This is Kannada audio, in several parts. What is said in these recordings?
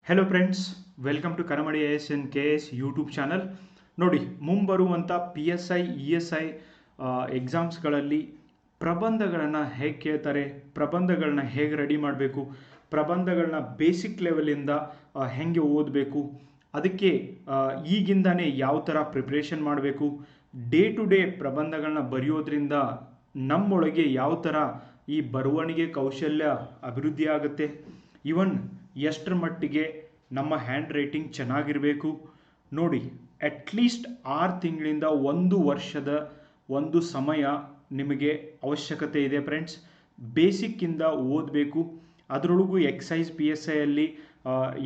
Hello friends, welcome to Kannamadi S N K S YouTube channel. ನೋಡಿ, ಮುಂಬರುವಂಥ PSI ESI ಎಕ್ಸಾಮ್ಸ್ಗಳಲ್ಲಿ ಪ್ರಬಂಧಗಳನ್ನು ಹೇಗೆ ಕೇಳ್ತಾರೆ, ಪ್ರಬಂಧಗಳನ್ನ ಹೇಗೆ ರೆಡಿ ಮಾಡಬೇಕು, ಪ್ರಬಂಧಗಳನ್ನ ಬೇಸಿಕ್ ಲೆವೆಲಿಂದ ಹೇಗೆ ಓದಬೇಕು, ಅದಕ್ಕೆ ಈಗಿಂದನೇ ಯಾವ ಥರ ಪ್ರಿಪ್ರೇಷನ್ ಮಾಡಬೇಕು, ಡೇ ಟು ಡೇ ಪ್ರಬಂಧಗಳನ್ನ ಬರೆಯೋದ್ರಿಂದ ನಮ್ಮೊಳಗೆ ಯಾವ ಥರ ಈ ಬರವಣಿಗೆ ಕೌಶಲ್ಯ ಅಭಿವೃದ್ಧಿ ಆಗುತ್ತೆ, ಇವನ್ ಎಷ್ಟರ ಮಟ್ಟಿಗೆ ನಮ್ಮ ಹ್ಯಾಂಡ್ ರೈಟಿಂಗ್ ಚೆನ್ನಾಗಿರಬೇಕು. ನೋಡಿ, ಅಟ್ಲೀಸ್ಟ್ 6 ತಿಂಗಳಿಂದ 1 ವರ್ಷದ ಒಂದು ಸಮಯ ನಿಮಗೆ ಅವಶ್ಯಕತೆ ಇದೆ ಫ್ರೆಂಡ್ಸ್. ಬೇಸಿಕ್ಕಿಂದ ಓದಬೇಕು. ಅದರೊಳಗೂ ಎಕ್ಸೈಸ್ PSI ಅಲ್ಲಿ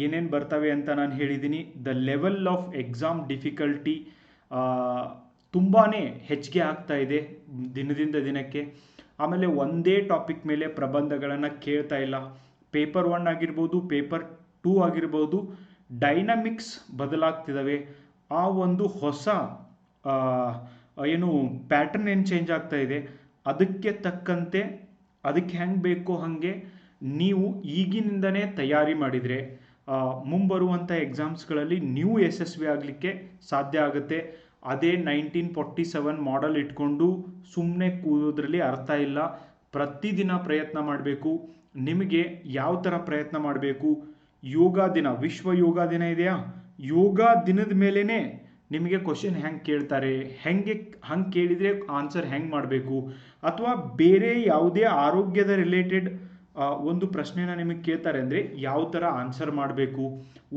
ಏನೇನು ಬರ್ತವೆ ಅಂತ ನಾನು ಹೇಳಿದ್ದೀನಿ. The level of exam difficulty ತುಂಬಾ ಹೆಚ್ಚಿಗೆ ಆಗ್ತಾ ಇದೆ ದಿನದಿಂದ ದಿನಕ್ಕೆ. ಆಮೇಲೆ ಒಂದೇ ಟಾಪಿಕ್ ಮೇಲೆ ಪ್ರಬಂಧಗಳನ್ನು ಕೇಳ್ತಾ ಇಲ್ಲ. ಪೇಪರ್ 1 ಆಗಿರ್ಬೋದು, ಪೇಪರ್ 2 ಆಗಿರ್ಬೋದು, ಡೈನಮಿಕ್ಸ್ ಬದಲಾಗ್ತಿದ್ದಾವೆ. ಆ ಒಂದು ಹೊಸ ಏನು ಪ್ಯಾಟರ್ನ್ ಏನು ಚೇಂಜ್ ಆಗ್ತಾ ಇದೆ, ಅದಕ್ಕೆ ತಕ್ಕಂತೆ ಅದಕ್ಕೆ ಹೆಂಗೆ ಬೇಕೋ ಹಾಗೆ ನೀವು ಈಗಿನಿಂದನೇ ತಯಾರಿ ಮಾಡಿದರೆ ಮುಂಬರುವಂಥ ಎಕ್ಸಾಮ್ಸ್ಗಳಲ್ಲಿ ನೀವು ಯಶಸ್ವಿ ಆಗಲಿಕ್ಕೆ ಸಾಧ್ಯ ಆಗುತ್ತೆ. ಅದೇ 1947 ಮಾಡೆಲ್ ಇಟ್ಕೊಂಡು ಸುಮ್ಮನೆ ಕೂರೋದ್ರಲ್ಲಿ ಅರ್ಥ ಇಲ್ಲ. ಪ್ರತಿದಿನ ಪ್ರಯತ್ನ ಮಾಡಬೇಕು. ನಿಮಗೆ ಯಾವ ಥರ ಪ್ರಯತ್ನ ಮಾಡಬೇಕು? ಯೋಗ ದಿನ, ವಿಶ್ವ ಯೋಗ ದಿನ ಇದೆಯಾ? ಯೋಗ ದಿನದ ಮೇಲೇ ನಿಮಗೆ ಕ್ವಶನ್ ಹೆಂಗೆ ಕೇಳ್ತಾರೆ, ಹಂಗೆ ಕೇಳಿದರೆ ಆನ್ಸರ್ ಹೆಂಗೆ ಮಾಡಬೇಕು, ಅಥವಾ ಬೇರೆ ಯಾವುದೇ ಆರೋಗ್ಯದ ರಿಲೇಟೆಡ್ ಒಂದು ಪ್ರಶ್ನೆನ ನಿಮಗೆ ಕೇಳ್ತಾರೆ ಅಂದರೆ ಯಾವ ಥರ ಆನ್ಸರ್ ಮಾಡಬೇಕು,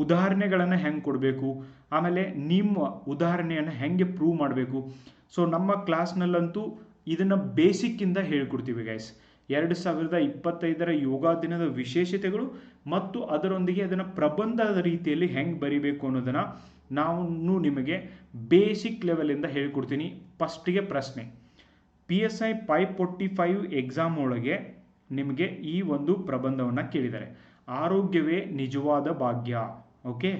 ಉದಾಹರಣೆಗಳನ್ನು ಹೆಂಗೆ ಕೊಡಬೇಕು, ಆಮೇಲೆ ನಿಮ್ಮ ಉದಾಹರಣೆಯನ್ನು ಹೆಂಗೆ ಪ್ರೂವ್ ಮಾಡಬೇಕು. ಸೊ ನಮ್ಮ ಕ್ಲಾಸ್ನಲ್ಲಂತೂ ಇದನ್ನು ಬೇಸಿಕ್ಕಿಂದ ಹೇಳ್ಕೊಡ್ತೀವಿ ಗೈಸ್. 2025ರ ಯೋಗ ದಿನದ ವಿಶೇಷತೆಗಳು ಮತ್ತು ಅದರೊಂದಿಗೆ ಅದನ್ನು ಪ್ರಬಂಧದ ರೀತಿಯಲ್ಲಿ ಹೆಂಗೆ ಬರಿಬೇಕು ಅನ್ನೋದನ್ನು ನಾನು ನಿಮಗೆ ಬೇಸಿಕ್ ಲೆವೆಲಿಂದ ಹೇಳ್ಕೊಡ್ತೀನಿ. ಫಸ್ಟಿಗೆ ಪ್ರಶ್ನೆ, PSI 545 ಎಕ್ಸಾಮ್ ಒಳಗೆ ನಿಮಗೆ ಈ ಒಂದು ಪ್ರಬಂಧವನ್ನು ಕೇಳಿದ್ದಾರೆ. ಆರೋಗ್ಯವೇ ನಿಜವಾದ ಭಾಗ್ಯ. ಓಕೆ,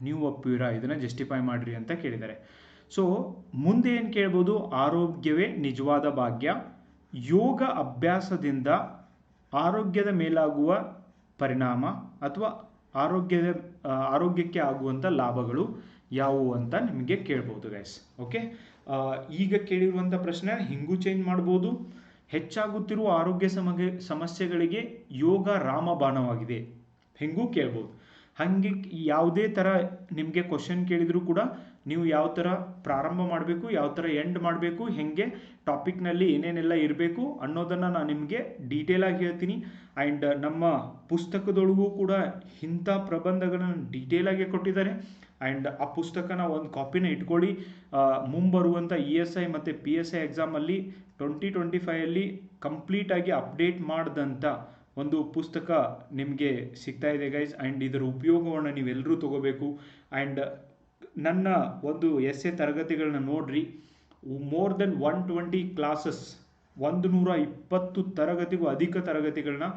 ನೀವು ಒಪ್ಪುವಿರಾ? ಇದನ್ನು ಜಸ್ಟಿಫೈ ಮಾಡಿರಿ ಅಂತ ಕೇಳಿದ್ದಾರೆ. ಸೊ ಮುಂದೆ ಏನು ಕೇಳ್ಬೋದು? ಆರೋಗ್ಯವೇ ನಿಜವಾದ ಭಾಗ್ಯ. ಯೋಗ ಅಭ್ಯಾಸದಿಂದ ಆರೋಗ್ಯದ ಮೇಲಾಗುವ ಪರಿಣಾಮ ಅಥವಾ ಆರೋಗ್ಯಕ್ಕೆ ಆಗುವಂಥ ಲಾಭಗಳು ಯಾವುವು ಅಂತ ನಿಮಗೆ ಕೇಳ್ಬೋದು ಗೈಸ್. ಓಕೆ, ಈಗ ಕೇಳಿರುವಂಥ ಪ್ರಶ್ನೆ ಹಿಂಗೂ ಚೇಂಜ್ ಮಾಡ್ಬೋದು. ಹೆಚ್ಚಾಗುತ್ತಿರುವ ಆರೋಗ್ಯ ಸಮಸ್ಯೆಗಳಿಗೆ ಯೋಗ ರಾಮಬಾಣವಾಗಿದೆ, ಹಿಂಗೂ ಕೇಳ್ಬೋದು. ಹಾಗೆ ಯಾವುದೇ ಥರ ನಿಮಗೆ ಕ್ವಶನ್ ಕೇಳಿದರೂ ಕೂಡ ನೀವು ಯಾವ ಥರ ಪ್ರಾರಂಭ ಮಾಡಬೇಕು, ಯಾವ ಥರ ಎಂಡ್ ಮಾಡಬೇಕು, ಹೇಗೆ ಟಾಪಿಕ್ನಲ್ಲಿ ಏನೇನೆಲ್ಲ ಇರಬೇಕು ಅನ್ನೋದನ್ನು ನಾನು ನಿಮಗೆ ಡೀಟೇಲಾಗಿ ಹೇಳ್ತೀನಿ. ಆ್ಯಂಡ್ ನಮ್ಮ ಪುಸ್ತಕದೊಳಗೂ ಕೂಡ ಇಂಥ ಪ್ರಬಂಧಗಳನ್ನು ಡೀಟೇಲಾಗಿ ಕೊಟ್ಟಿದ್ದಾರೆ. ಆ್ಯಂಡ್ ಆ ಪುಸ್ತಕನ ಒಂದು ಕಾಪಿನ ಇಟ್ಕೊಳ್ಳಿ. ಮುಂಬರುವಂಥ ESI ಮತ್ತು PSI ಎಕ್ಸಾಮಲ್ಲಿ 2025ಅಲ್ಲಿ ಕಂಪ್ಲೀಟಾಗಿ ಅಪ್ಡೇಟ್ ಮಾಡಿದಂಥ ಒಂದು ಪುಸ್ತಕ ನಿಮಗೆ ಸಿಗ್ತಾ ಇದೆ ಗೈಸ್. ಆ್ಯಂಡ್ ಇದರ ಉಪಯೋಗವನ್ನು ನೀವೆಲ್ಲರೂ ತಗೋಬೇಕು. ಆ್ಯಂಡ್ ನನ್ನ ಒಂದು ಎಸ್ಸೆ ತರಗತಿಗಳನ್ನ ನೋಡ್ರಿ. ಮೋರ್ ದೆನ್ 120 ಕ್ಲಾಸಸ್, 120 ತರಗತಿಗೂ ಅಧಿಕ ತರಗತಿಗಳನ್ನ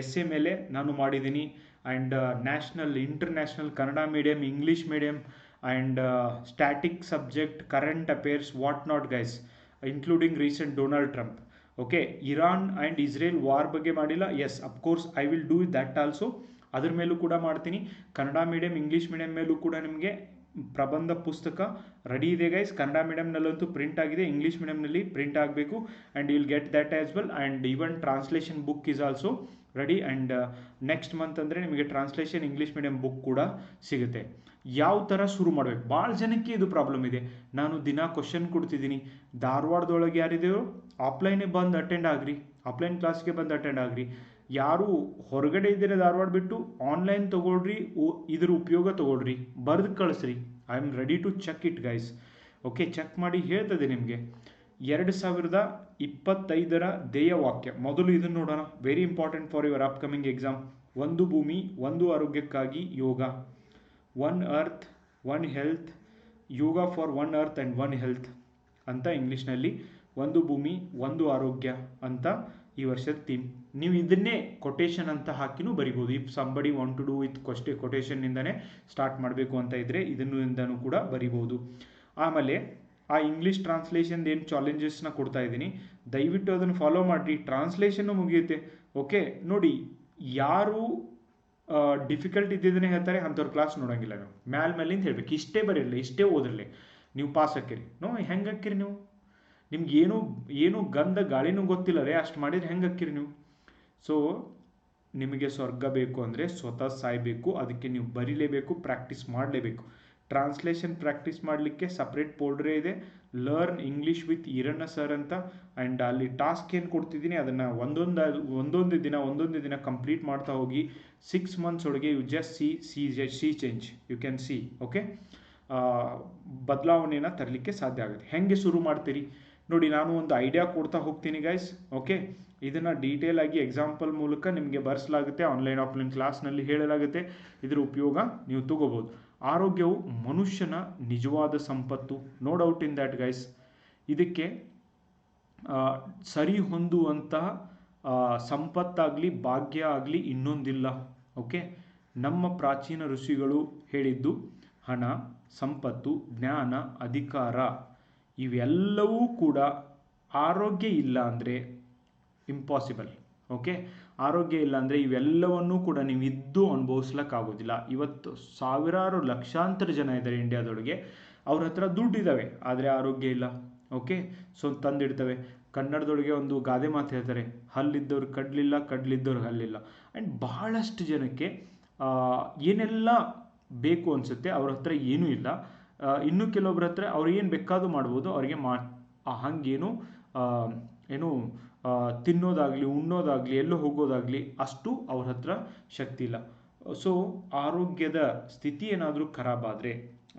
ಎಸ್ಸೆ ಮೇಲೆ ನಾನು ಮಾಡಿದ್ದೀನಿ. And national, international, Kannada medium, English medium, and static subject, current affairs, what not guys, including recent Donald Trump. Okay, Iran and Israel war ಬಗ್ಗೆ ಮಾಡಿಲ್ಲ. Yes, of course I will do that also. ಅದ್ರ ಮೇಲೂ ಕೂಡ ಮಾಡ್ತೀನಿ. ಕನ್ನಡ ಮೀಡಿಯಮ್, ಇಂಗ್ಲೀಷ್ ಮೀಡಿಯಮ್ ಮೇಲೂ ಕೂಡ ನಿಮಗೆ ಪ್ರಬಂಧ ಪುಸ್ತಕ ರೆಡಿ ಇದೆ ಗೈಸ್. ಕನ್ನಡ ಮೀಡಿಯಮ್ನಲ್ಲಂತೂ ಪ್ರಿಂಟ್ ಆಗಿದೆ, ಇಂಗ್ಲೀಷ್ ಮೀಡಿಯಮ್ನಲ್ಲಿ ಪ್ರಿಂಟ್ ಆಗಬೇಕು. And you will get that as well. And even translation book is also ready. And next month ಅಂದರೆ ನಿಮಗೆ ಟ್ರಾನ್ಸ್ಲೇಷನ್ ಇಂಗ್ಲೀಷ್ ಮೀಡಿಯಮ್ ಬುಕ್ ಕೂಡ ಸಿಗುತ್ತೆ. ಯಾವ ಥರ ಶುರು ಮಾಡಬೇಕು? ಭಾಳ ಜನಕ್ಕೆ ಇದು ಪ್ರಾಬ್ಲಮ್ ಇದೆ. ನಾನು ದಿನ ಕ್ವಶನ್ ಕೊಡ್ತಿದ್ದೀನಿ. ಧಾರವಾಡದೊಳಗೆ ಯಾರಿದೆಯೋ ಆಫ್ಲೈನೇ ಬಂದು ಅಟೆಂಡ್ ಆಗ್ರಿ, ಆಫ್ಲೈನ್ ಕ್ಲಾಸ್ಗೆ ಬಂದು ಅಟೆಂಡ್ ಆಗ್ರಿ. ಯಾರು ಹೊರಗಡೆ ಇದ್ದೀರ ಧಾರವಾಡ ಬಿಟ್ಟು, ಆನ್ಲೈನ್ ತೊಗೊಳ್ರಿ, ಇದ್ರ ಉಪಯೋಗ ತೊಗೊಳ್ರಿ, ಬರೆದು ಕಳಿಸ್ರಿ. I am ready to check it guys. Okay, check ಮಾಡಿ ಹೇಳ್ತದೆ ನಿಮಗೆ. 2025ರ ಧ್ಯೇಯ ವಾಕ್ಯ ಮೊದಲು ಇದನ್ನು ನೋಡೋಣ. Very important for your upcoming exam. ಒಂದು ಭೂಮಿ, ಒಂದು ಆರೋಗ್ಯಕ್ಕಾಗಿ yoga. 1 earth, 1 health, yoga for 1 earth and 1 health ಅಂತ ಇಂಗ್ಲೀಷ್ನಲ್ಲಿ. ಒಂದು ಭೂಮಿ, ಒಂದು ಆರೋಗ್ಯ ಅಂತ ಈ ವರ್ಷದ ಥೀಮ್. ನೀವು ಇದನ್ನೇ ಕೊಟೇಶನ್ ಅಂತ ಹಾಕಿನೂ ಬರಿಬೋದು. If somebody want to do with ಕೊಟೇಶನ್ನಿಂದನೇ ಸ್ಟಾರ್ಟ್ ಮಾಡಬೇಕು ಅಂತ ಇದ್ದರೆ ಇದರಿಂದನೂ ಕೂಡ ಬರಿಬೋದು. ಆಮೇಲೆ ಆ ಇಂಗ್ಲೀಷ್ ಟ್ರಾನ್ಸ್ಲೇಷನ್ ಏನು ಚಾಲೆಂಜಸ್ನ ಕೊಡ್ತಾ ಇದ್ದೀನಿ, ದಯವಿಟ್ಟು ಅದನ್ನು ಫಾಲೋ ಮಾಡಿರಿ. ಟ್ರಾನ್ಸ್ಲೇಷನ್ನು ಮುಗಿಯುತ್ತೆ. ಓಕೆ, ನೋಡಿ, ಯಾರು ಡಿಫಿಕಲ್ಟ್ ಇದ್ದಿದ್ದನ್ನೇ ಹೇಳ್ತಾರೆ, ಅಂಥವ್ರ ಕ್ಲಾಸ್ ನೋಡೋಂಗಿಲ್ಲ ನೀವು. ಮೇಲಿಂದ ಹೇಳ್ಬೇಕು, ಇಷ್ಟೇ ಬರೀರಲಿ, ಇಷ್ಟೇ ಓದಿರಲಿ, ನೀವು ಪಾಸ್ ಹಾಕಿರಿ. ಹೆಂಗೆ ಹಾಕಿರಿ ನೀವು? ನಿಮ್ಗೆ ಏನು ಗಂಧ ಗಾಳಿನೂ ಗೊತ್ತಿಲ್ಲ ರೀ, ಅಷ್ಟು ಮಾಡಿದ್ರೆ ಹೆಂಗೆ ಹಾಕಿರಿ ನೀವು? ಸೊ ನಿಮಗೆ ಸ್ವರ್ಗ ಬೇಕು ಅಂದರೆ ಸ್ವತಃ ಸಾಯಬೇಕು. ಅದಕ್ಕೆ ನೀವು ಬರೀಲೇಬೇಕು, ಪ್ರಾಕ್ಟೀಸ್ ಮಾಡಲೇಬೇಕು. ಟ್ರಾನ್ಸ್ಲೇಷನ್ ಪ್ರಾಕ್ಟೀಸ್ ಮಾಡಲಿಕ್ಕೆ ಸಪ್ರೇಟ್ ಫೋಲ್ಡರೇ ಇದೆ, learn English with Eranna sir ಅಂತ. ಆ್ಯಂಡ್ ಅಲ್ಲಿ ಟಾಸ್ಕ್ ಏನು ಕೊಡ್ತಿದ್ದೀನಿ ಅದನ್ನು ಒಂದೊಂದು ದಿನ ಕಂಪ್ಲೀಟ್ ಮಾಡ್ತಾ ಹೋಗಿ. 6 months ಒಳಗೆ you just see change, you can see. Okay, ಬದಲಾವಣೆಯನ್ನು ತರಲಿಕ್ಕೆ ಸಾಧ್ಯ ಆಗುತ್ತೆ. ಹೇಗೆ ಶುರು ಮಾಡ್ತೀರಿ ನೋಡಿ, ನಾನು ಒಂದು ಐಡಿಯಾ ಕೊಡ್ತಾ ಹೋಗ್ತೀನಿ ಗೈಸ್. ಓಕೆ, ಇದನ್ನು ಡೀಟೇಲ್ ಆಗಿ ಎಕ್ಸಾಂಪಲ್ ಮೂಲಕ ನಿಮಗೆ ಬರೆಸಲಾಗುತ್ತೆ, ಆನ್ಲೈನ್ ಆಫ್ಲೈನ್ ಕ್ಲಾಸ್ನಲ್ಲಿ ಹೇಳಲಾಗುತ್ತೆ. ಇದರ ಉಪಯೋಗ ನೀವು ತಗೋಬೋದು. ಆರೋಗ್ಯವು ಮನುಷ್ಯನ ನಿಜವಾದ ಸಂಪತ್ತು, no doubt in that guys. ಇದಕ್ಕೆ ಸರಿ ಹೊಂದುವಂತಹ ಸಂಪತ್ತಾಗಲಿ ಭಾಗ್ಯ ಆಗಲಿ ಇನ್ನೊಂದಿಲ್ಲ. ಓಕೆ, ನಮ್ಮ ಪ್ರಾಚೀನ ಋಷಿಗಳು ಹೇಳಿದ್ದು ಹಣ, ಸಂಪತ್ತು, ಜ್ಞಾನ, ಅಧಿಕಾರ ಇವೆಲ್ಲವೂ ಕೂಡ ಆರೋಗ್ಯ ಇಲ್ಲ ಅಂದರೆ ಇಂಪಾಸಿಬಲ್. ಓಕೆ, ಆರೋಗ್ಯ ಇಲ್ಲ ಅಂದರೆ ಇವೆಲ್ಲವನ್ನೂ ಕೂಡ ನೀವು ಇದ್ದು ಅನುಭವಿಸ್ಲಿಕ್ಕಾಗೋದಿಲ್ಲ. ಇವತ್ತು ಸಾವಿರಾರು ಲಕ್ಷಾಂತರ ಜನ ಇದ್ದಾರೆ ಇಂಡಿಯಾದೊಳಗೆ, ಅವ್ರ ಹತ್ರ ದುಡ್ಡಿದ್ದಾವೆ ಆದರೆ ಆರೋಗ್ಯ ಇಲ್ಲ. Okay, so ತಂದಿಡ್ತವೆ. ಕನ್ನಡದೊಳಗೆ ಒಂದು ಗಾದೆ ಮಾತು ಹೇಳ್ತಾರೆ, ಹಲ್ಲಿದ್ದವ್ರು ಕಡ್ಲಿಲ್ಲ, ಕಡ್ಲಿದ್ದವ್ರು ಹಲ್ಲಿಲ್ಲ. ಆ್ಯಂಡ್ ಬಹಳಷ್ಟು ಜನಕ್ಕೆ ಏನೆಲ್ಲ ಬೇಕು ಅನಿಸುತ್ತೆ, ಅವ್ರ ಹತ್ರ ಏನೂ ಇಲ್ಲ. ಇನ್ನು ಕೆಲವೊಬ್ಬರ ಹತ್ರ ಅವ್ರು ಏನು ಬೇಕಾದರೂ ಮಾಡ್ಬೋದು, ಅವ್ರಿಗೆ ಹಾಗೇನು ಏನು ತಿನ್ನೋದಾಗಲಿ, ಉಣ್ಣೋದಾಗಲಿ, ಎಲ್ಲೋ ಹೋಗೋದಾಗಲಿ ಅಷ್ಟು ಅವ್ರ ಹತ್ರ ಶಕ್ತಿ ಇಲ್ಲ. ಸೊ ಆರೋಗ್ಯದ ಸ್ಥಿತಿ ಏನಾದರೂ ಖರಾಬಾದರೆ,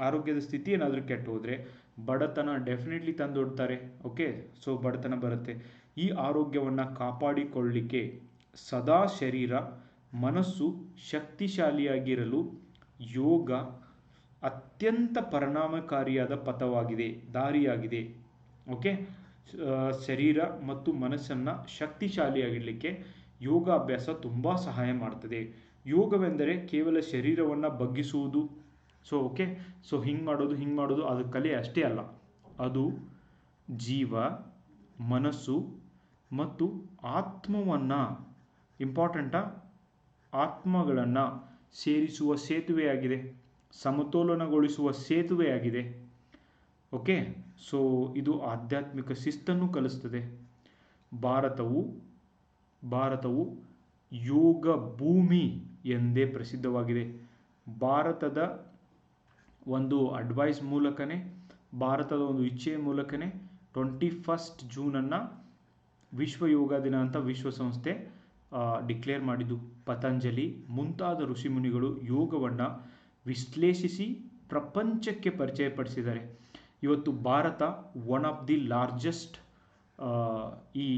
ಆರೋಗ್ಯದ ಸ್ಥಿತಿ ಏನಾದರೂ ಕೆಟ್ಟು ಹೋದರೆ ಬಡತನ ಡೆಫಿನೆಟ್ಲಿ ತಂದೊಡ್ತಾರೆ. ಓಕೆ, ಸೊ ಬಡತನ ಬರುತ್ತೆ. ಈ ಆರೋಗ್ಯವನ್ನು ಕಾಪಾಡಿಕೊಳ್ಳಲಿಕ್ಕೆ ಸದಾ ಶರೀರ ಮನಸ್ಸು ಶಕ್ತಿಶಾಲಿಯಾಗಿರಲು ಯೋಗ ಅತ್ಯಂತ ಪರಿಣಾಮಕಾರಿಯಾದ ಪಥವಾಗಿದೆ, ದಾರಿಯಾಗಿದೆ. ಓಕೆ, ಶರೀರ ಮತ್ತು ಮನಸ್ಸನ್ನು ಶಕ್ತಿಶಾಲಿಯಾಗಿಡಲಿಕ್ಕೆ ಯೋಗಾಭ್ಯಾಸ ತುಂಬ ಸಹಾಯ ಮಾಡ್ತದೆ. ಯೋಗವೆಂದರೆ ಕೇವಲ ಶರೀರವನ್ನು ಬಗ್ಗಿಸುವುದು. ಸೊ ಓಕೆ, ಸೊ ಹಿಂಗೆ ಮಾಡೋದು ಅದು ಕಲೆ ಅಷ್ಟೇ ಅಲ್ಲ, ಅದು ಜೀವ, ಮನಸ್ಸು ಮತ್ತು ಆತ್ಮವನ್ನು, ಇಂಪಾರ್ಟೆಂಟಾ, ಆತ್ಮಗಳನ್ನು ಸೇರಿಸುವ ಸೇತುವೆಯಾಗಿದೆ, ಸಮತೋಲನಗೊಳಿಸುವ ಸೇತುವೆಯಾಗಿದೆ. ಓಕೆ, ಸೊ ಇದು ಆಧ್ಯಾತ್ಮಿಕ ಶಿಸ್ತನ್ನು ಕಲಿಸ್ತದೆ. ಭಾರತವು ಯೋಗ ಭೂಮಿ ಎಂದೇ ಪ್ರಸಿದ್ಧವಾಗಿದೆ. ಭಾರತದ ಒಂದು ಅಡ್ವೈಸ್ ಮೂಲಕನೇ, ಭಾರತದ ಒಂದು ಇಚ್ಛೆಯ ಮೂಲಕನೇ 21 ಜೂನನ್ನು ವಿಶ್ವ ಯೋಗ ದಿನ ಅಂತ ವಿಶ್ವಸಂಸ್ಥೆ ಡಿಕ್ಲೇರ್ ಮಾಡಿದ್ದು. ಪತಂಜಲಿ ಮುಂತಾದ ಋಷಿಮುನಿಗಳು ಯೋಗವನ್ನು ವಿಶ್ಲೇಷಿಸಿ ಪ್ರಪಂಚಕ್ಕೆ ಪರಿಚಯಪಡಿಸಿದ್ದಾರೆ. ಇವತ್ತು Bharat one of the largest ಈ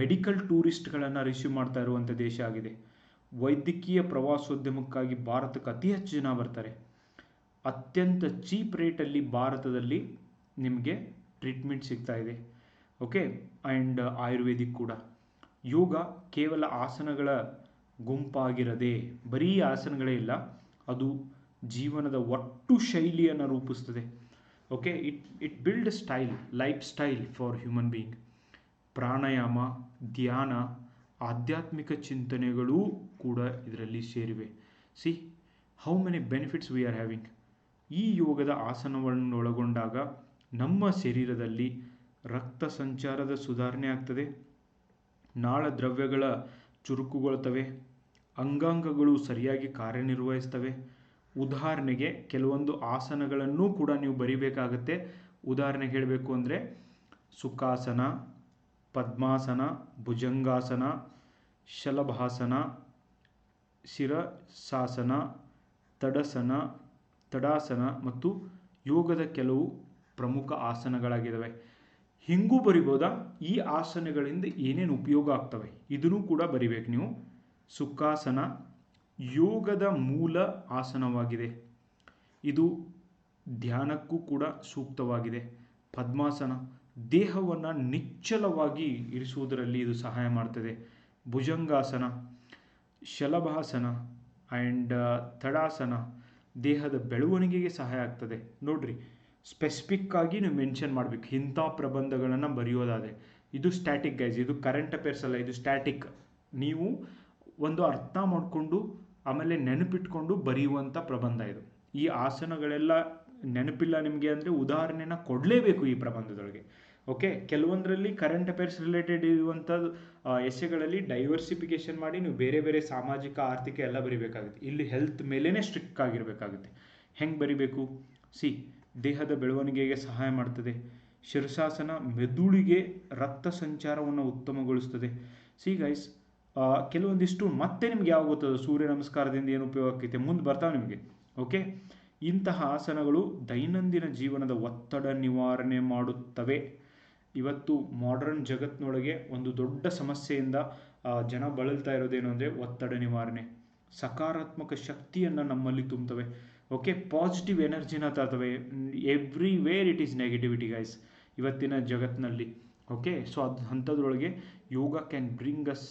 ಮೆಡಿಕಲ್ ಟೂರಿಸ್ಟ್ಗಳನ್ನು ರಿಸೀವ್ ಮಾಡ್ತಾ ಇರುವಂಥ ದೇಶ ಆಗಿದೆ. ವೈದ್ಯಕೀಯ ಪ್ರವಾಸೋದ್ಯಮಕ್ಕಾಗಿ ಭಾರತಕ್ಕೆ ಅತಿ ಹೆಚ್ಚು ಜನ ಬರ್ತಾರೆ. ಅತ್ಯಂತ ಚೀಪ್ ರೇಟಲ್ಲಿ ಭಾರತದಲ್ಲಿ ನಿಮಗೆ ಟ್ರೀಟ್ಮೆಂಟ್ ಸಿಗ್ತಾ ಇದೆ. ಓಕೆ, ಆ್ಯಂಡ್ ಆಯುರ್ವೇದಿಕ್ ಕೂಡ. ಯೋಗ ಕೇವಲ ಆಸನಗಳ ಗುಂಪಾಗಿರದೆ, ಬರೀ ಆಸನಗಳೇ ಇಲ್ಲ, ಅದು ಜೀವನದ ಒಟ್ಟು ಶೈಲಿಯನ್ನು ರೂಪಿಸ್ತದೆ. Okay, it build style, life style for human being. ಪ್ರಾಣಾಯಾಮ, ಧ್ಯಾನ, ಆಧ್ಯಾತ್ಮಿಕ ಚಿಂತನೆಗಳೂ ಕೂಡ ಇದರಲ್ಲಿ ಸೇರಿವೆ. See how many benefits we are having. ಈ ಯೋಗದ ಆಸನವನ್ನು ಒಳಗೊಂಡಾಗ ನಮ್ಮ ಶರೀರದಲ್ಲಿ ರಕ್ತ ಸಂಚಾರದ ಸುಧಾರಣೆ ಆಗ್ತದೆ, ನಾಳ ದ್ರವ್ಯಗಳ ಚುರುಕುಗೊಳ್ತವೆ, ಅಂಗಾಂಗಗಳು ಸರಿಯಾಗಿ ಕಾರ್ಯನಿರ್ವಹಿಸ್ತವೆ. ಉದಾಹರಣೆಗೆ ಕೆಲವೊಂದು ಆಸನಗಳನ್ನು ಕೂಡ ನೀವು ಬರಿಬೇಕಾಗತ್ತೆ. ಉದಾಹರಣೆಗೆ ಹೇಳಬೇಕು ಅಂದರೆ ಸುಖಾಸನ, ಪದ್ಮಾಸನ, ಭುಜಂಗಾಸನ, ಶಲಭಾಸನ, ಶಿರಸಾಸನ, ತಡಾಸನ ಮತ್ತು ಯೋಗದ ಕೆಲವು ಪ್ರಮುಖ ಆಸನಗಳಾಗಿದ್ದಾವೆ. ಹಿಂಗೂ ಬರಿಬೋದಾ? ಈ ಆಸನಗಳಿಂದ ಏನೇನು ಉಪಯೋಗ ಆಗ್ತವೆ ಇದನ್ನು ಕೂಡ ಬರಿಬೇಕು ನೀವು. ಸುಖಾಸನ ಯೋಗದ ಮೂಲ ಆಸನವಾಗಿದೆ, ಇದು ಧ್ಯಾನಕ್ಕೂ ಕೂಡ ಸೂಕ್ತವಾಗಿದೆ. ಪದ್ಮಾಸನ ದೇಹವನ್ನು ನಿಶ್ಚಲವಾಗಿ ಇರಿಸುವುದರಲ್ಲಿ ಇದು ಸಹಾಯ ಮಾಡ್ತದೆ. ಭುಜಂಗಾಸನ, ಶಲಭಾಸನ ಆ್ಯಂಡ್ ತಡಾಸನ ದೇಹದ ಬೆಳವಣಿಗೆಗೆ ಸಹಾಯ ಆಗ್ತದೆ. ನೋಡ್ರಿ, ಸ್ಪೆಸಿಫಿಕ್ ಆಗಿ ನೀವು ಮೆನ್ಷನ್ ಮಾಡಬೇಕು ಇಂಥ ಪ್ರಬಂಧಗಳನ್ನು ಬರೆಯೋದಾದರೆ. ಇದು ಸ್ಟ್ಯಾಟಿಕ್ ಗೈಸ್, ಇದು ಕರೆಂಟ್ ಅಫೇರ್ಸ್ ಅಲ್ಲ, ಇದು ಸ್ಟ್ಯಾಟಿಕ್. ನೀವು ಒಂದು ಅರ್ಥ ಮಾಡಿಕೊಂಡು ಆಮೇಲೆ ನೆನಪಿಟ್ಕೊಂಡು ಬರೆಯುವಂಥ ಪ್ರಬಂಧ ಇದು. ಈ ಆಸನಗಳೆಲ್ಲ ನೆನಪಿಲ್ಲ ನಿಮಗೆ ಅಂದರೆ ಉದಾಹರಣೆನ ಕೊಡಲೇಬೇಕು ಈ ಪ್ರಬಂಧದೊಳಗೆ. ಓಕೆ, ಕೆಲವೊಂದರಲ್ಲಿ ಕರೆಂಟ್ ಅಫೇರ್ಸ್ ರಿಲೇಟೆಡ್ ಇರುವಂಥದ್ದು ಎಸ್ಸೆಗಳಲ್ಲಿ ಡೈವರ್ಸಿಫಿಕೇಶನ್ ಮಾಡಿ ನೀವು ಬೇರೆ ಬೇರೆ ಸಾಮಾಜಿಕ ಆರ್ಥಿಕ ಎಲ್ಲ ಬರಿಬೇಕಾಗುತ್ತೆ. ಇಲ್ಲಿ ಹೆಲ್ತ್ ಮೇಲೇ ಸ್ಟ್ರಿಕ್ಟ್ ಆಗಿರಬೇಕಾಗುತ್ತೆ. ಹೆಂಗೆ ಬರಿಬೇಕು? ದೇಹದ ಬೆಳವಣಿಗೆಗೆ ಸಹಾಯ ಮಾಡ್ತದೆ. ಶೀರ್ಷಾಸನ ಮೆದುಳಿಗೆ ರಕ್ತ ಸಂಚಾರವನ್ನು ಉತ್ತಮಗೊಳಿಸ್ತದೆ. ಗೈಸ್, ಕೆಲವೊಂದಿಷ್ಟು ಮತ್ತೆ ನಿಮ್ಗೆ ಯಾವ ಗೊತ್ತದ ಸೂರ್ಯ ನಮಸ್ಕಾರದಿಂದ ಏನು ಉಪಯೋಗ ಆಗ್ತೈತೆ ಮುಂದೆ ಬರ್ತಾವೆ ನಿಮಗೆ. ಓಕೆ, ಇಂತಹ ಆಸನಗಳು ದೈನಂದಿನ ಜೀವನದ ಒತ್ತಡ ನಿವಾರಣೆ ಮಾಡುತ್ತವೆ. ಇವತ್ತು ಮಾಡರ್ನ್ ಜಗತ್ತಿನೊಳಗೆ ಒಂದು ದೊಡ್ಡ ಸಮಸ್ಯೆಯಿಂದ ಜನ ಬಳಲ್ತಾ ಇರೋದೇನು ಅಂದರೆ ಒತ್ತಡ ನಿವಾರಣೆ. ಸಕಾರಾತ್ಮಕ ಶಕ್ತಿಯನ್ನು ನಮ್ಮಲ್ಲಿ ತುಂಬುತ್ತವೆ. ಓಕೆ, ಪಾಸಿಟಿವ್ ಎನರ್ಜಿನ ತರ್ತವೆ. Everywhere it is negativity guys ಇವತ್ತಿನ ಜಗತ್ತಿನಲ್ಲಿ. ಓಕೆ, ಸೊ ಅಂಥದ್ರೊಳಗೆ yoga can bring us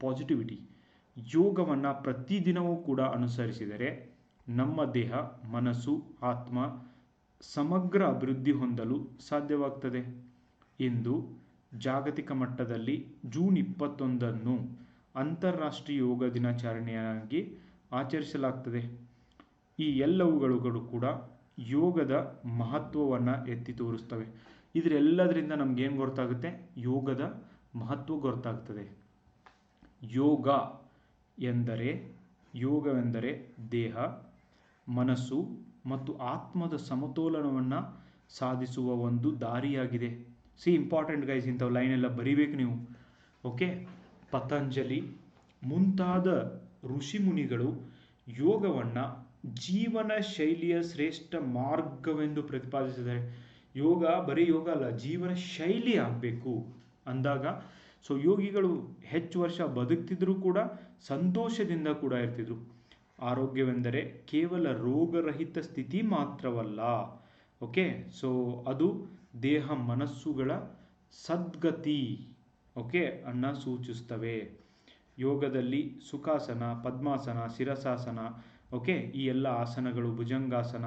positivity. ಯೋಗವನ್ನು ಪ್ರತಿದಿನವೂ ಕೂಡ ಅನುಸರಿಸಿದರೆ ನಮ್ಮ ದೇಹ, ಮನಸ್ಸು, ಆತ್ಮ ಸಮಗ್ರ ಅಭಿವೃದ್ಧಿ ಹೊಂದಲು ಸಾಧ್ಯವಾಗ್ತದೆ. ಇಂದು ಜಾಗತಿಕ ಮಟ್ಟದಲ್ಲಿ ಜೂನ್ 21 ಅಂತಾರಾಷ್ಟ್ರೀಯ ಯೋಗ ದಿನಾಚರಣೆಯಾಗಿ ಆಚರಿಸಲಾಗ್ತದೆ. ಈ ಎಲ್ಲವುಗಳು ಕೂಡ ಯೋಗದ ಮಹತ್ವವನ್ನು ಎತ್ತಿ ತೋರಿಸ್ತವೆ. ಇದರೆಲ್ಲದರಿಂದ ನಮಗೇನು ಗೊತ್ತಾಗುತ್ತೆ? ಯೋಗದ ಮಹತ್ವ ಗೊತ್ತಾಗ್ತದೆ. ಯೋಗವೆಂದರೆ ದೇಹ, ಮನಸ್ಸು ಮತ್ತು ಆತ್ಮದ ಸಮತೋಲನವನ್ನು ಸಾಧಿಸುವ ಒಂದು ದಾರಿಯಾಗಿದೆ. ಇಂಪಾರ್ಟೆಂಟ್ ಗೈಸ್, ಇಂಥವು ಲೈನ್ ಎಲ್ಲ ಬರಿಬೇಕು ನೀವು. ಓಕೆ, ಪತಂಜಲಿ ಮುಂತಾದ ಋಷಿ ಮುನಿಗಳು ಯೋಗವನ್ನು ಜೀವನ ಶೈಲಿಯ ಶ್ರೇಷ್ಠ ಮಾರ್ಗವೆಂದು ಪ್ರತಿಪಾದಿಸಿದ್ದಾರೆ. ಯೋಗ ಬರೀ ಯೋಗ ಅಲ್ಲ, ಜೀವನ ಶೈಲಿ ಆಗಬೇಕು ಅಂದಾಗ ಯೋಗಿಗಳು ಹೆಚ್ಚು ವರ್ಷ ಬದುಕ್ತಿದ್ರು ಕೂಡ ಸಂತೋಷದಿಂದ ಕೂಡ ಇರ್ತಿದ್ರು. ಆರೋಗ್ಯವೆಂದರೆ ಕೇವಲ ರೋಗರಹಿತ ಸ್ಥಿತಿ ಮಾತ್ರವಲ್ಲ. ಓಕೆ, ಅದು ದೇಹ ಮನಸ್ಸುಗಳ ಸದ್ಗತಿ ಅನ್ನು ಸೂಚಿಸ್ತವೆ. ಯೋಗದಲ್ಲಿ ಸುಖಾಸನ, ಪದ್ಮಾಸನ, ಶಿರಸಾಸನ, ಈ ಎಲ್ಲ ಆಸನಗಳು, ಭುಜಂಗಾಸನ,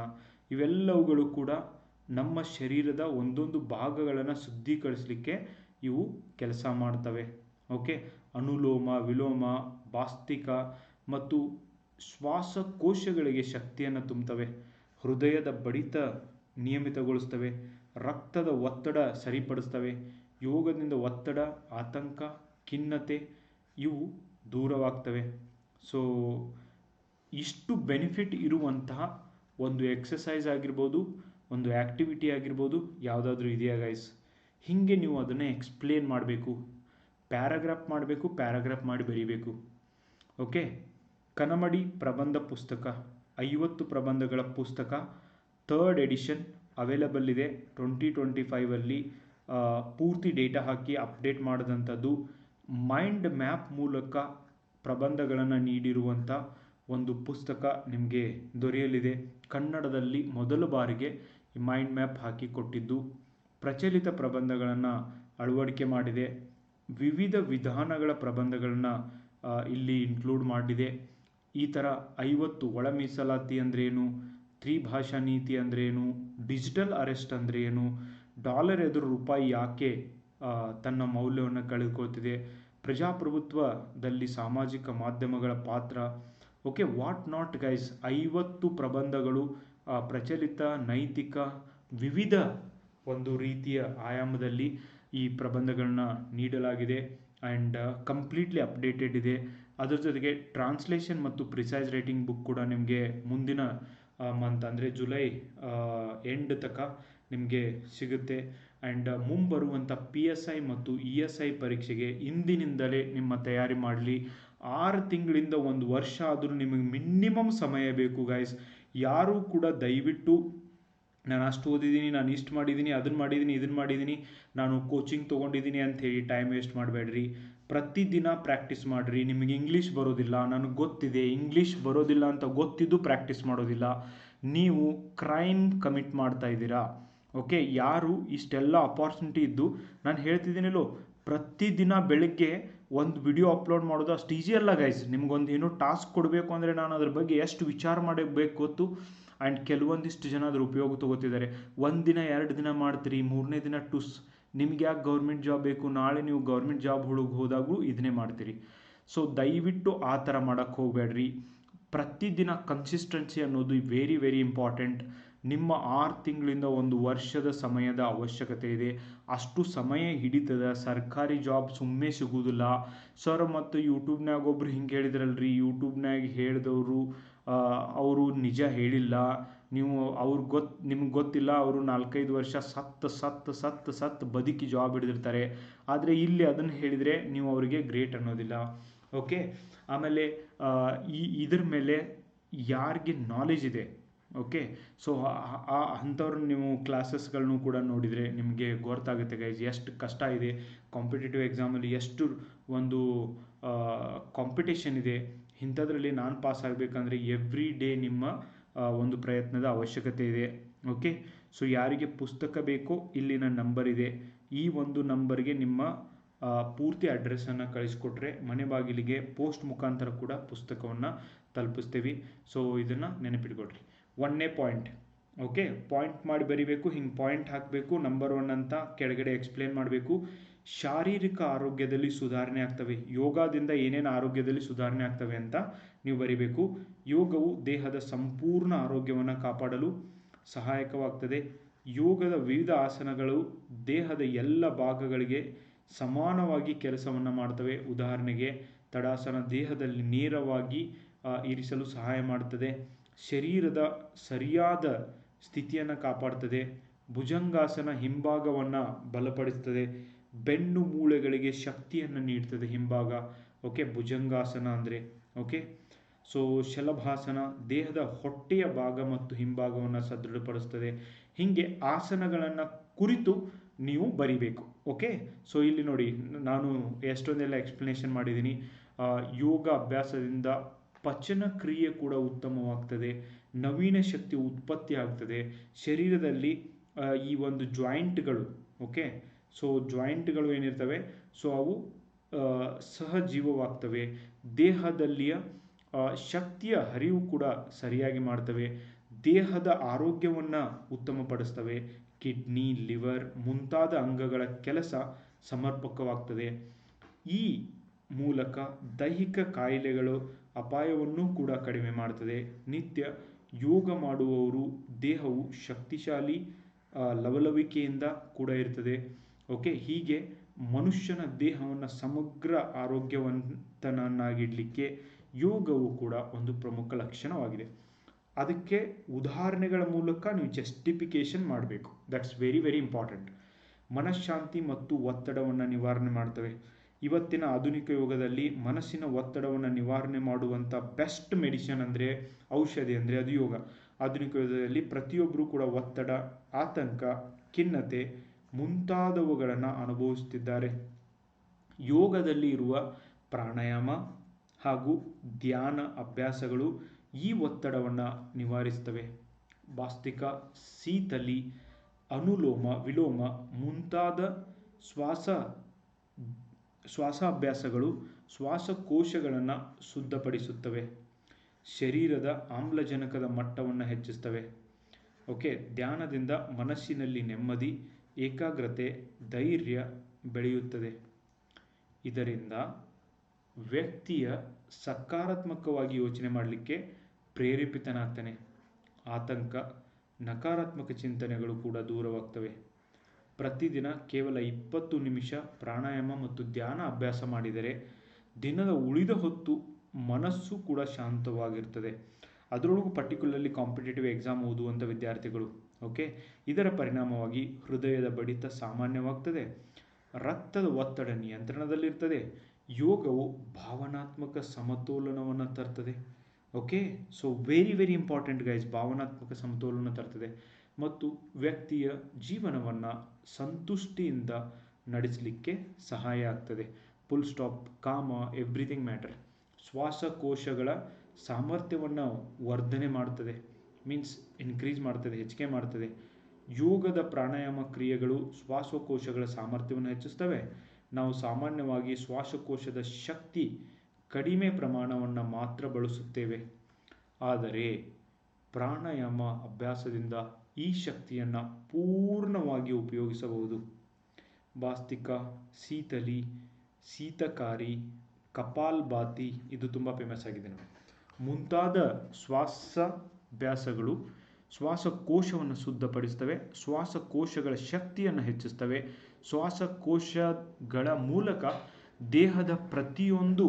ಇವೆಲ್ಲವುಗಳು ಕೂಡ ನಮ್ಮ ಶರೀರದ ಒಂದೊಂದು ಭಾಗಗಳನ್ನು ಶುದ್ಧೀಕರಿಸಲಿಕ್ಕೆ ಇವು ಕೆಲಸ ಮಾಡ್ತವೆ. ಅನುಲೋಮ ವಿಲೋಮ, ಬಾಸ್ತಿಕ ಮತ್ತು ಶ್ವಾಸಕೋಶಗಳಿಗೆ ಶಕ್ತಿಯನ್ನು ತುಂಬುತ್ತವೆ. ಹೃದಯದ ಬಡಿತ ನಿಯಮಿತಗೊಳಿಸ್ತವೆ. ರಕ್ತದ ಒತ್ತಡ ಸರಿಪಡಿಸ್ತವೆ. ಯೋಗದಿಂದ ಒತ್ತಡ, ಆತಂಕ, ಖಿನ್ನತೆ ಇವು ದೂರವಾಗ್ತವೆ. ಇಷ್ಟು ಬೆನಿಫಿಟ್ ಇರುವಂತಹ ಒಂದು ಎಕ್ಸಸೈಸ್ ಆಗಿರ್ಬೋದು, ಒಂದು ಆ್ಯಕ್ಟಿವಿಟಿ ಆಗಿರ್ಬೋದು, ಯಾವುದಾದ್ರೂ ಇದೆಯಾ ಗೈಸ್? ಹೀಗೆ ನೀವು ಅದನ್ನೇ ಎಕ್ಸ್ಪ್ಲೇನ್ ಮಾಡಬೇಕು, ಪ್ಯಾರಾಗ್ರಾಫ್ ಮಾಡಿ ಬರೀಬೇಕು. ಓಕೆ, ಕನಮಡಿ ಪ್ರಬಂಧ ಪುಸ್ತಕ 50 ಪ್ರಬಂಧಗಳ ಪುಸ್ತಕ 3rd ಎಡಿಷನ್ ಅವೈಲಬಲ್ ಇದೆ. 2025 ಪೂರ್ತಿ ಡೇಟಾ ಹಾಕಿ ಅಪ್ಡೇಟ್ ಮಾಡಿದಂಥದ್ದು. ಮೈಂಡ್ ಮ್ಯಾಪ್ ಮೂಲಕ ಪ್ರಬಂಧಗಳನ್ನು ನೀಡಿರುವಂಥ ಒಂದು ಪುಸ್ತಕ ನಿಮಗೆ ದೊರೆಯಲಿದೆ. ಕನ್ನಡದಲ್ಲಿ ಮೊದಲ ಬಾರಿಗೆ ಈ ಮೈಂಡ್ ಮ್ಯಾಪ್ ಹಾಕಿ ಕೊಟ್ಟಿದ್ದು. ಪ್ರಚಲಿತ ಪ್ರಬಂಧಗಳನ್ನು ಅಳವಡಿಕೆ ಮಾಡಿದೆ. ವಿವಿಧ ವಿಧಾನಗಳ ಪ್ರಬಂಧಗಳನ್ನು ಇಲ್ಲಿ ಇನ್ಕ್ಲೂಡ್ ಮಾಡಿದೆ. ಈ ಥರ 50 ಒಳ ಮೀಸಲಾತಿ ಅಂದ್ರೇನು, ತ್ರಿಭಾಷಾ ನೀತಿ ಅಂದ್ರೇನು, ಡಿಜಿಟಲ್ ಅರೆಸ್ಟ್ ಅಂದ್ರೇನು, ಡಾಲರ್ ಎದುರು ರೂಪಾಯಿ ಯಾಕೆ ತನ್ನ ಮೌಲ್ಯವನ್ನು ಕಳೆದುಕೊಳ್ತಿದೆ, ಪ್ರಜಾಪ್ರಭುತ್ವದಲ್ಲಿ ಸಾಮಾಜಿಕ ಮಾಧ್ಯಮಗಳ ಪಾತ್ರ, ವಾಟ್ ನಾಟ್ ಗೈಸ್. 50 ಪ್ರಬಂಧಗಳು ಪ್ರಚಲಿತ, ನೈತಿಕ, ವಿವಿಧ ಒಂದು ರೀತಿಯ ಆಯಾಮದಲ್ಲಿ ಈ ಪ್ರಬಂಧಗಳನ್ನ ನೀಡಲಾಗಿದೆ. ಆ್ಯಂಡ್ ಕಂಪ್ಲೀಟ್ಲಿ ಅಪ್ಡೇಟೆಡ್ ಇದೆ. ಅದರ ಜೊತೆಗೆ ಟ್ರಾನ್ಸ್ಲೇಷನ್ ಮತ್ತು ಪ್ರಿಸೈಸ್ ರೈಟಿಂಗ್ ಬುಕ್ ಕೂಡ ನಿಮಗೆ ಮುಂದಿನ ಮಂತ್ ಅಂದರೆ ಜುಲೈ ಎಂಡ್ ತನಕ ನಿಮಗೆ ಸಿಗುತ್ತೆ. ಆ್ಯಂಡ್ ಮುಂಬರುವಂಥ PSI ಮತ್ತು ESI ಪರೀಕ್ಷೆಗೆ ಇಂದಿನಿಂದಲೇ ನಿಮ್ಮ ತಯಾರಿ ಮಾಡಲಿ. 6 ತಿಂಗಳಿಂದ 1 ವರ್ಷ ಆದರೂ ನಿಮಗೆ ಮಿನಿಮಮ್ ಸಮಯ ಬೇಕು ಗೈಸ್. ಯಾರೂ ಕೂಡ ದಯವಿಟ್ಟು ನಾನು ಅಷ್ಟು ಓದಿದ್ದೀನಿ, ನಾನು ಇಷ್ಟು ಮಾಡಿದ್ದೀನಿ, ಅದನ್ನು ಮಾಡಿದ್ದೀನಿ, ಇದನ್ನು ಮಾಡಿದ್ದೀನಿ, ನಾನು ಕೋಚಿಂಗ್ ತೊಗೊಂಡಿದ್ದೀನಿ ಅಂಥೇಳಿ ಟೈಮ್ ವೇಸ್ಟ್ ಮಾಡಬೇಡ್ರಿ. ಪ್ರತಿದಿನ ಪ್ರಾಕ್ಟೀಸ್ ಮಾಡಿರಿ. ನಿಮಗೆ ಇಂಗ್ಲೀಷ್ ಬರೋದಿಲ್ಲ, ನನಗೆ ಗೊತ್ತಿದೆ. ಇಂಗ್ಲೀಷ್ ಬರೋದಿಲ್ಲ ಅಂತ ಗೊತ್ತಿದ್ದು ಪ್ರಾಕ್ಟೀಸ್ ಮಾಡೋದಿಲ್ಲ. ನೀವು ಕ್ರೈಮ್ ಕಮಿಟ್ ಮಾಡ್ತಾ ಇದ್ದೀರಾ. ಯಾರು ಇಷ್ಟೆಲ್ಲ ಅಪಾರ್ಚುನಿಟಿ ಇದ್ದು ನಾನು ಹೇಳ್ತಿದ್ದೀನಲ್ಲೋ, ಪ್ರತಿದಿನ ಬೆಳಗ್ಗೆ ಒಂದು ವಿಡಿಯೋ ಅಪ್ಲೋಡ್ ಮಾಡೋದು ಅಷ್ಟು ಈಸಿ ಅಲ್ಲ ಗೈಸ್. ನಿಮ್ಗೊಂದು ಏನೋ ಟಾಸ್ಕ್ ಕೊಡಬೇಕು ಅಂದರೆ ನಾನು ಅದ್ರ ಬಗ್ಗೆ ಎಷ್ಟು ವಿಚಾರ ಮಾಡಬೇಕು ಗೊತ್ತು. ಆ್ಯಂಡ್ ಕೆಲವೊಂದಿಷ್ಟು ಜನ ಅದ್ರ ಉಪಯೋಗ ತೊಗೋತಿದ್ದಾರೆ. 1 ದಿನ 2 ದಿನ ಮಾಡ್ತೀರಿ, 3ನೇ ದಿನ ಟುಸ್. ನಿಮ್ಗೆ ಯಾಕೆ ಗೌರ್ಮೆಂಟ್ ಜಾಬ್ ಬೇಕು? ನಾಳೆ ನೀವು ಗೌರ್ಮೆಂಟ್ ಜಾಬ್ ಹುಡುಗ ಹೋದಾಗೂ ಇದನ್ನೇ ಮಾಡ್ತೀರಿ. ದಯವಿಟ್ಟು ಆ ಥರ ಮಾಡೋಕ್ಕೆ ಹೋಗಬೇಡ್ರಿ. ಪ್ರತಿದಿನ ಕನ್ಸಿಸ್ಟೆನ್ಸಿ ಅನ್ನೋದು ವೆರಿ ವೆರಿ ಇಂಪಾರ್ಟೆಂಟ್. ನಿಮ್ಮ 6 ತಿಂಗಳಿಂದ 1 ವರ್ಷದ ಸಮಯದ ಅವಶ್ಯಕತೆ ಇದೆ. ಅಷ್ಟು ಸಮಯ ಹಿಡಿತದ. ಸರ್ಕಾರಿ ಜಾಬ್ ಸುಮ್ಮನೆ ಸಿಗುವುದಿಲ್ಲ. ಸರ್ ಮತ್ತು ಯೂಟ್ಯೂಬ್ನಾಗ ಒಬ್ರು ಹಿಂಗೆ ಹೇಳಿದ್ರಲ್ರಿ, ಯೂಟ್ಯೂಬ್ನಾಗ ಹೇಳಿದವರು ಅವರು ನಿಜ ಹೇಳಿಲ್ಲ, ನೀವು ನಿಮ್ಗೆ ಗೊತ್ತಿಲ್ಲ, ಅವರು 4-5 ವರ್ಷ ಸತ್ತು ಬದುಕಿ ಜಾಬ್ ಹಿಡಿದಿರ್ತಾರೆ. ಆದರೆ ಇಲ್ಲಿ ಅದನ್ನು ಹೇಳಿದರೆ ನೀವು ಅವರಿಗೆ ಗ್ರೇಟ್ ಅನ್ನೋದಿಲ್ಲ. ಓಕೆ, ಆಮೇಲೆ ಇದ್ರ ಮೇಲೆ ಯಾರಿಗೆ ನಾಲೆಜ್ ಇದೆ, ಓಕೆ, ಸೊ ಅಂಥವ್ರನ್ನ ನೀವು ಕ್ಲಾಸಸ್ಗಳನ್ನು ಕೂಡ ನೋಡಿದರೆ ನಿಮಗೆ ಗೊತ್ತಾಗುತ್ತೆ ಗೈಸ್ ಎಷ್ಟು ಕಷ್ಟ ಇದೆ. ಕಾಂಪಿಟೇಟಿವ್ ಎಕ್ಸಾಮಲ್ಲಿ ಎಷ್ಟು ಒಂದು ಕಾಂಪಿಟೇಷನ್ ಇದೆ. ಇಂಥದ್ರಲ್ಲಿ ನಾನು ಪಾಸ್ ಆಗಬೇಕಂದ್ರೆ ಎವ್ರಿ ಡೇ ನಿಮ್ಮ ಒಂದು ಪ್ರಯತ್ನದ ಅವಶ್ಯಕತೆ ಇದೆ. ಓಕೆ, ಸೊ ಯಾರಿಗೆ ಪುಸ್ತಕ ಬೇಕೋ ಇಲ್ಲಿನ ನಂಬರ್ ಇದೆ. ಈ ಒಂದು ನಂಬರ್ಗೆ ನಿಮ್ಮ ಪೂರ್ತಿ ಅಡ್ರೆಸ್ಸನ್ನು ಕಳಿಸ್ಕೊಟ್ರೆ ಮನೆ ಬಾಗಿಲಿಗೆ ಪೋಸ್ಟ್ ಮುಖಾಂತರ ಕೂಡ ಪುಸ್ತಕವನ್ನು ತಲುಪಿಸ್ತೀವಿ. ಸೊ ಇದನ್ನು ನೆನಪಿಟ್ಕೊಡ್ರಿ. 1ನೇ ಪಾಯಿಂಟ್, ಓಕೆ, ಪಾಯಿಂಟ್ ಮಾಡಿ ಬರಿಬೇಕು. ಹಿಂಗೆ ಪಾಯಿಂಟ್ ಹಾಕಬೇಕು. ನಂಬರ್ 1 ಅಂತ ಕೆಳಗಡೆ ಎಕ್ಸ್ಪ್ಲೇನ್ ಮಾಡಬೇಕು. ಶಾರೀರಿಕ ಆರೋಗ್ಯದಲ್ಲಿ ಸುಧಾರಣೆ ಆಗ್ತವೆ. ಯೋಗದಿಂದ ಏನೇನು ಆರೋಗ್ಯದಲ್ಲಿ ಸುಧಾರಣೆ ಆಗ್ತವೆ ಅಂತ ನೀವು ಬರಿಬೇಕು. ಯೋಗವು ದೇಹದ ಸಂಪೂರ್ಣ ಆರೋಗ್ಯವನ್ನು ಕಾಪಾಡಲು ಸಹಾಯಕವಾಗ್ತದೆ. ಯೋಗದ ವಿವಿಧ ಆಸನಗಳು ದೇಹದ ಎಲ್ಲ ಭಾಗಗಳಿಗೆ ಸಮಾನವಾಗಿ ಕೆಲಸವನ್ನು ಮಾಡ್ತವೆ. ಉದಾಹರಣೆಗೆ ತಡಾಸನ ದೇಹದಲ್ಲಿ ನೇರವಾಗಿ ಇರಿಸಲು ಸಹಾಯ ಮಾಡುತ್ತದೆ. ಶರೀರದ ಸರಿಯಾದ ಸ್ಥಿತಿಯನ್ನು ಕಾಪಾಡ್ತದೆ. ಭುಜಂಗಾಸನ ಹಿಂಭಾಗವನ್ನು ಬಲಪಡಿಸ್ತದೆ. ಬೆನ್ನು ಮೂಳೆಗಳಿಗೆ ಶಕ್ತಿಯನ್ನು ನೀಡ್ತದೆ ಹಿಂಭಾಗ. ಓಕೆ, ಭುಜಂಗಾಸನ ಅಂದರೆ ಓಕೆ. ಸೊ ಶಲಭಾಸನ ದೇಹದ ಹೊಟ್ಟೆಯ ಭಾಗ ಮತ್ತು ಹಿಂಭಾಗವನ್ನು ಸದೃಢಪಡಿಸ್ತದೆ. ಹೀಗೆ ಆಸನಗಳನ್ನು ಕುರಿತು ನೀವು ಬರಿಬೇಕು. ಓಕೆ, ಸೊ ಇಲ್ಲಿ ನೋಡಿ ನಾನು ಎಷ್ಟೊಂದೆಲ್ಲ ಎಕ್ಸ್ಪ್ಲನೇಷನ್ ಮಾಡಿದ್ದೀನಿ. ಯೋಗ ಅಭ್ಯಾಸದಿಂದ ಪಚನ ಕ್ರಿಯೆ ಕೂಡ ಉತ್ತಮವಾಗ್ತದೆ. ನವೀನ ಶಕ್ತಿ ಉತ್ಪತ್ತಿ ಆಗ್ತದೆ ಶರೀರದಲ್ಲಿ. ಈ ಒಂದು ಜಾಯಿಂಟ್ಗಳು, ಓಕೆ, ಸೊ ಜಾಯಿಂಟ್ಗಳು ಏನಿರ್ತವೆ ಸೊ ಅವು ಸಹಜೀವವಾಗ್ತವೆ. ದೇಹದಲ್ಲಿಯ ಶಕ್ತಿಯ ಹರಿವು ಕೂಡ ಸರಿಯಾಗಿ ಮಾಡ್ತವೆ. ದೇಹದ ಆರೋಗ್ಯವನ್ನು ಉತ್ತಮಪಡಿಸ್ತವೆ. ಕಿಡ್ನಿ, ಲಿವರ್ ಮುಂತಾದ ಅಂಗಗಳ ಕೆಲಸ ಸಮರ್ಪಕವಾಗ್ತದೆ. ಈ ಮೂಲಕ ದೈಹಿಕ ಕಾಯಿಲೆಗಳು ಅಪಾಯವನ್ನು ಕೂಡ ಕಡಿಮೆ ಮಾಡ್ತದೆ. ನಿತ್ಯ ಯೋಗ ಮಾಡುವವರು ದೇಹವು ಶಕ್ತಿಶಾಲಿ ಲವಲವಿಕೆಯಿಂದ ಕೂಡ ಇರ್ತದೆ. ಓಕೆ, ಹೀಗೆ ಮನುಷ್ಯನ ದೇಹವನ್ನು ಸಮಗ್ರ ಆರೋಗ್ಯವಂತನನ್ನಾಗಿಡಲಿಕ್ಕೆ ಯೋಗವು ಕೂಡ ಒಂದು ಪ್ರಮುಖ ಲಕ್ಷಣವಾಗಿದೆ. ಅದಕ್ಕೆ ಉದಾಹರಣೆಗಳ ಮೂಲಕ ನೀವು ಜಸ್ಟಿಫಿಕೇಶನ್ ಮಾಡಬೇಕು. That's very very important. ಮನಃಶಾಂತಿ ಮತ್ತು ಒತ್ತಡವನ್ನು ನಿವಾರಣೆ ಮಾಡ್ತವೆ. ಇವತ್ತಿನ ಆಧುನಿಕ ಯುಗದಲ್ಲಿ ಮನಸ್ಸಿನ ಒತ್ತಡವನ್ನು ನಿವಾರಣೆ ಮಾಡುವಂಥ ಬೆಸ್ಟ್ ಮೆಡಿಸಿನ್ ಅಂದರೆ ಔಷಧಿ ಅಂದರೆ ಅದು ಯೋಗ. ಆಧುನಿಕ ಯುಗದಲ್ಲಿ ಪ್ರತಿಯೊಬ್ಬರೂ ಕೂಡ ಒತ್ತಡ, ಆತಂಕ, ಖಿನ್ನತೆ ಮುಂತಾದವುಗಳನ್ನು ಅನುಭವಿಸುತ್ತಿದ್ದಾರೆ. ಯೋಗದಲ್ಲಿ ಇರುವ ಪ್ರಾಣಾಯಾಮ ಹಾಗೂ ಧ್ಯಾನ ಅಭ್ಯಾಸಗಳು ಈ ಒತ್ತಡವನ್ನು ನಿವಾರಿಸ್ತವೆ. ಬಾಸ್ತಿಕ, ಶೀತಲಿ, ಅನುಲೋಮ ವಿಲೋಮ ಮುಂತಾದ ಶ್ವಾಸಾಭ್ಯಾಸಗಳು ಶ್ವಾಸಕೋಶಗಳನ್ನು ಶುದ್ಧಪಡಿಸುತ್ತವೆ. ಶರೀರದ ಆಮ್ಲಜನಕದ ಮಟ್ಟವನ್ನು ಹೆಚ್ಚಿಸ್ತವೆ. ಓಕೆ, ಧ್ಯಾನದಿಂದ ಮನಸ್ಸಿನಲ್ಲಿ ನೆಮ್ಮದಿ, ಏಕಾಗ್ರತೆ, ಧೈರ್ಯ ಬೆಳೆಯುತ್ತದೆ. ಇದರಿಂದ ವ್ಯಕ್ತಿಯ ಸಕಾರಾತ್ಮಕವಾಗಿ ಯೋಚನೆ ಮಾಡಲಿಕ್ಕೆ ಪ್ರೇರೇಪಿತನಾಗ್ತಾನೆ. ಆತಂಕ, ನಕಾರಾತ್ಮಕ ಚಿಂತನೆಗಳು ಕೂಡ ದೂರವಾಗ್ತವೆ. ಪ್ರತಿದಿನ ಕೇವಲ 20 ನಿಮಿಷ ಪ್ರಾಣಾಯಾಮ ಮತ್ತು ಧ್ಯಾನ ಅಭ್ಯಾಸ ಮಾಡಿದರೆ ದಿನದ ಉಳಿದ ಹೊತ್ತು ಮನಸ್ಸು ಕೂಡ ಶಾಂತವಾಗಿರ್ತದೆ. ಅದರೊಳಗೂ ಪರ್ಟಿಕ್ಯುಲರ್ಲಿ ಕಾಂಪಿಟೇಟಿವ್ ಎಕ್ಸಾಮ್ ಓದುವಂಥ ವಿದ್ಯಾರ್ಥಿಗಳು, ಓಕೆ, ಇದರ ಪರಿಣಾಮವಾಗಿ ಹೃದಯದ ಬಡಿತ ಸಾಮಾನ್ಯವಾಗ್ತದೆ. ರಕ್ತದ ಒತ್ತಡ ನಿಯಂತ್ರಣದಲ್ಲಿರ್ತದೆ. ಯೋಗವು ಭಾವನಾತ್ಮಕ ಸಮತೋಲನವನ್ನು ತರ್ತದೆ. Okay, so very very important guys. ಭಾವನಾತ್ಮಕ ಸಮತೋಲನ ತರ್ತದೆ ಮತ್ತು ವ್ಯಕ್ತಿಯ ಜೀವನವನ್ನು ಸಂತುಷ್ಟಿಯಿಂದ ನಡೆಸಲಿಕ್ಕೆ ಸಹಾಯ ಆಗ್ತದೆ. ಫುಲ್ ಸ್ಟಾಪ್, ಕಾಮ, ಎವ್ರಿಥಿಂಗ್ ಮ್ಯಾಟರ್. ಶ್ವಾಸಕೋಶಗಳ ಸಾಮರ್ಥ್ಯವನ್ನು ವರ್ಧನೆ ಮಾಡ್ತದೆ, ಮೀನ್ಸ್ ಇನ್ಕ್ರೀಸ್ ಮಾಡ್ತದೆ, ಹೆಚ್ಚಿಗೆ ಮಾಡ್ತದೆ. ಯೋಗದ ಪ್ರಾಣಾಯಾಮ ಕ್ರಿಯೆಗಳು ಶ್ವಾಸಕೋಶಗಳ ಸಾಮರ್ಥ್ಯವನ್ನು ಹೆಚ್ಚಿಸ್ತವೆ. ನಾವು ಸಾಮಾನ್ಯವಾಗಿ ಶ್ವಾಸಕೋಶದ ಶಕ್ತಿ ಕಡಿಮೆ ಪ್ರಮಾಣವನ್ನು ಮಾತ್ರ ಬಳಸುತ್ತೇವೆ. ಆದರೆ ಪ್ರಾಣಾಯಾಮ ಅಭ್ಯಾಸದಿಂದ ಈ ಶಕ್ತಿಯನ್ನು ಪೂರ್ಣವಾಗಿ ಉಪಯೋಗಿಸಬಹುದು. ಬಾಸ್ತಿಕ, ಶೀತಲಿ, ಶೀತಕಾರಿ, ಕಪಾಲ್ಭಾತಿ ಇದು ತುಂಬ ಫೇಮಸ್ ಆಗಿದೆ ನೋಡಿ. ಮುಂತಾದ ಶ್ವಾಸಾಭ್ಯಾಸಗಳು ಶ್ವಾಸಕೋಶವನ್ನು ಶುದ್ಧಪಡಿಸ್ತವೆ, ಶ್ವಾಸಕೋಶಗಳ ಶಕ್ತಿಯನ್ನು ಹೆಚ್ಚಿಸ್ತವೆ, ಶ್ವಾಸಕೋಶಗಳ ಮೂಲಕ ದೇಹದ ಪ್ರತಿಯೊಂದು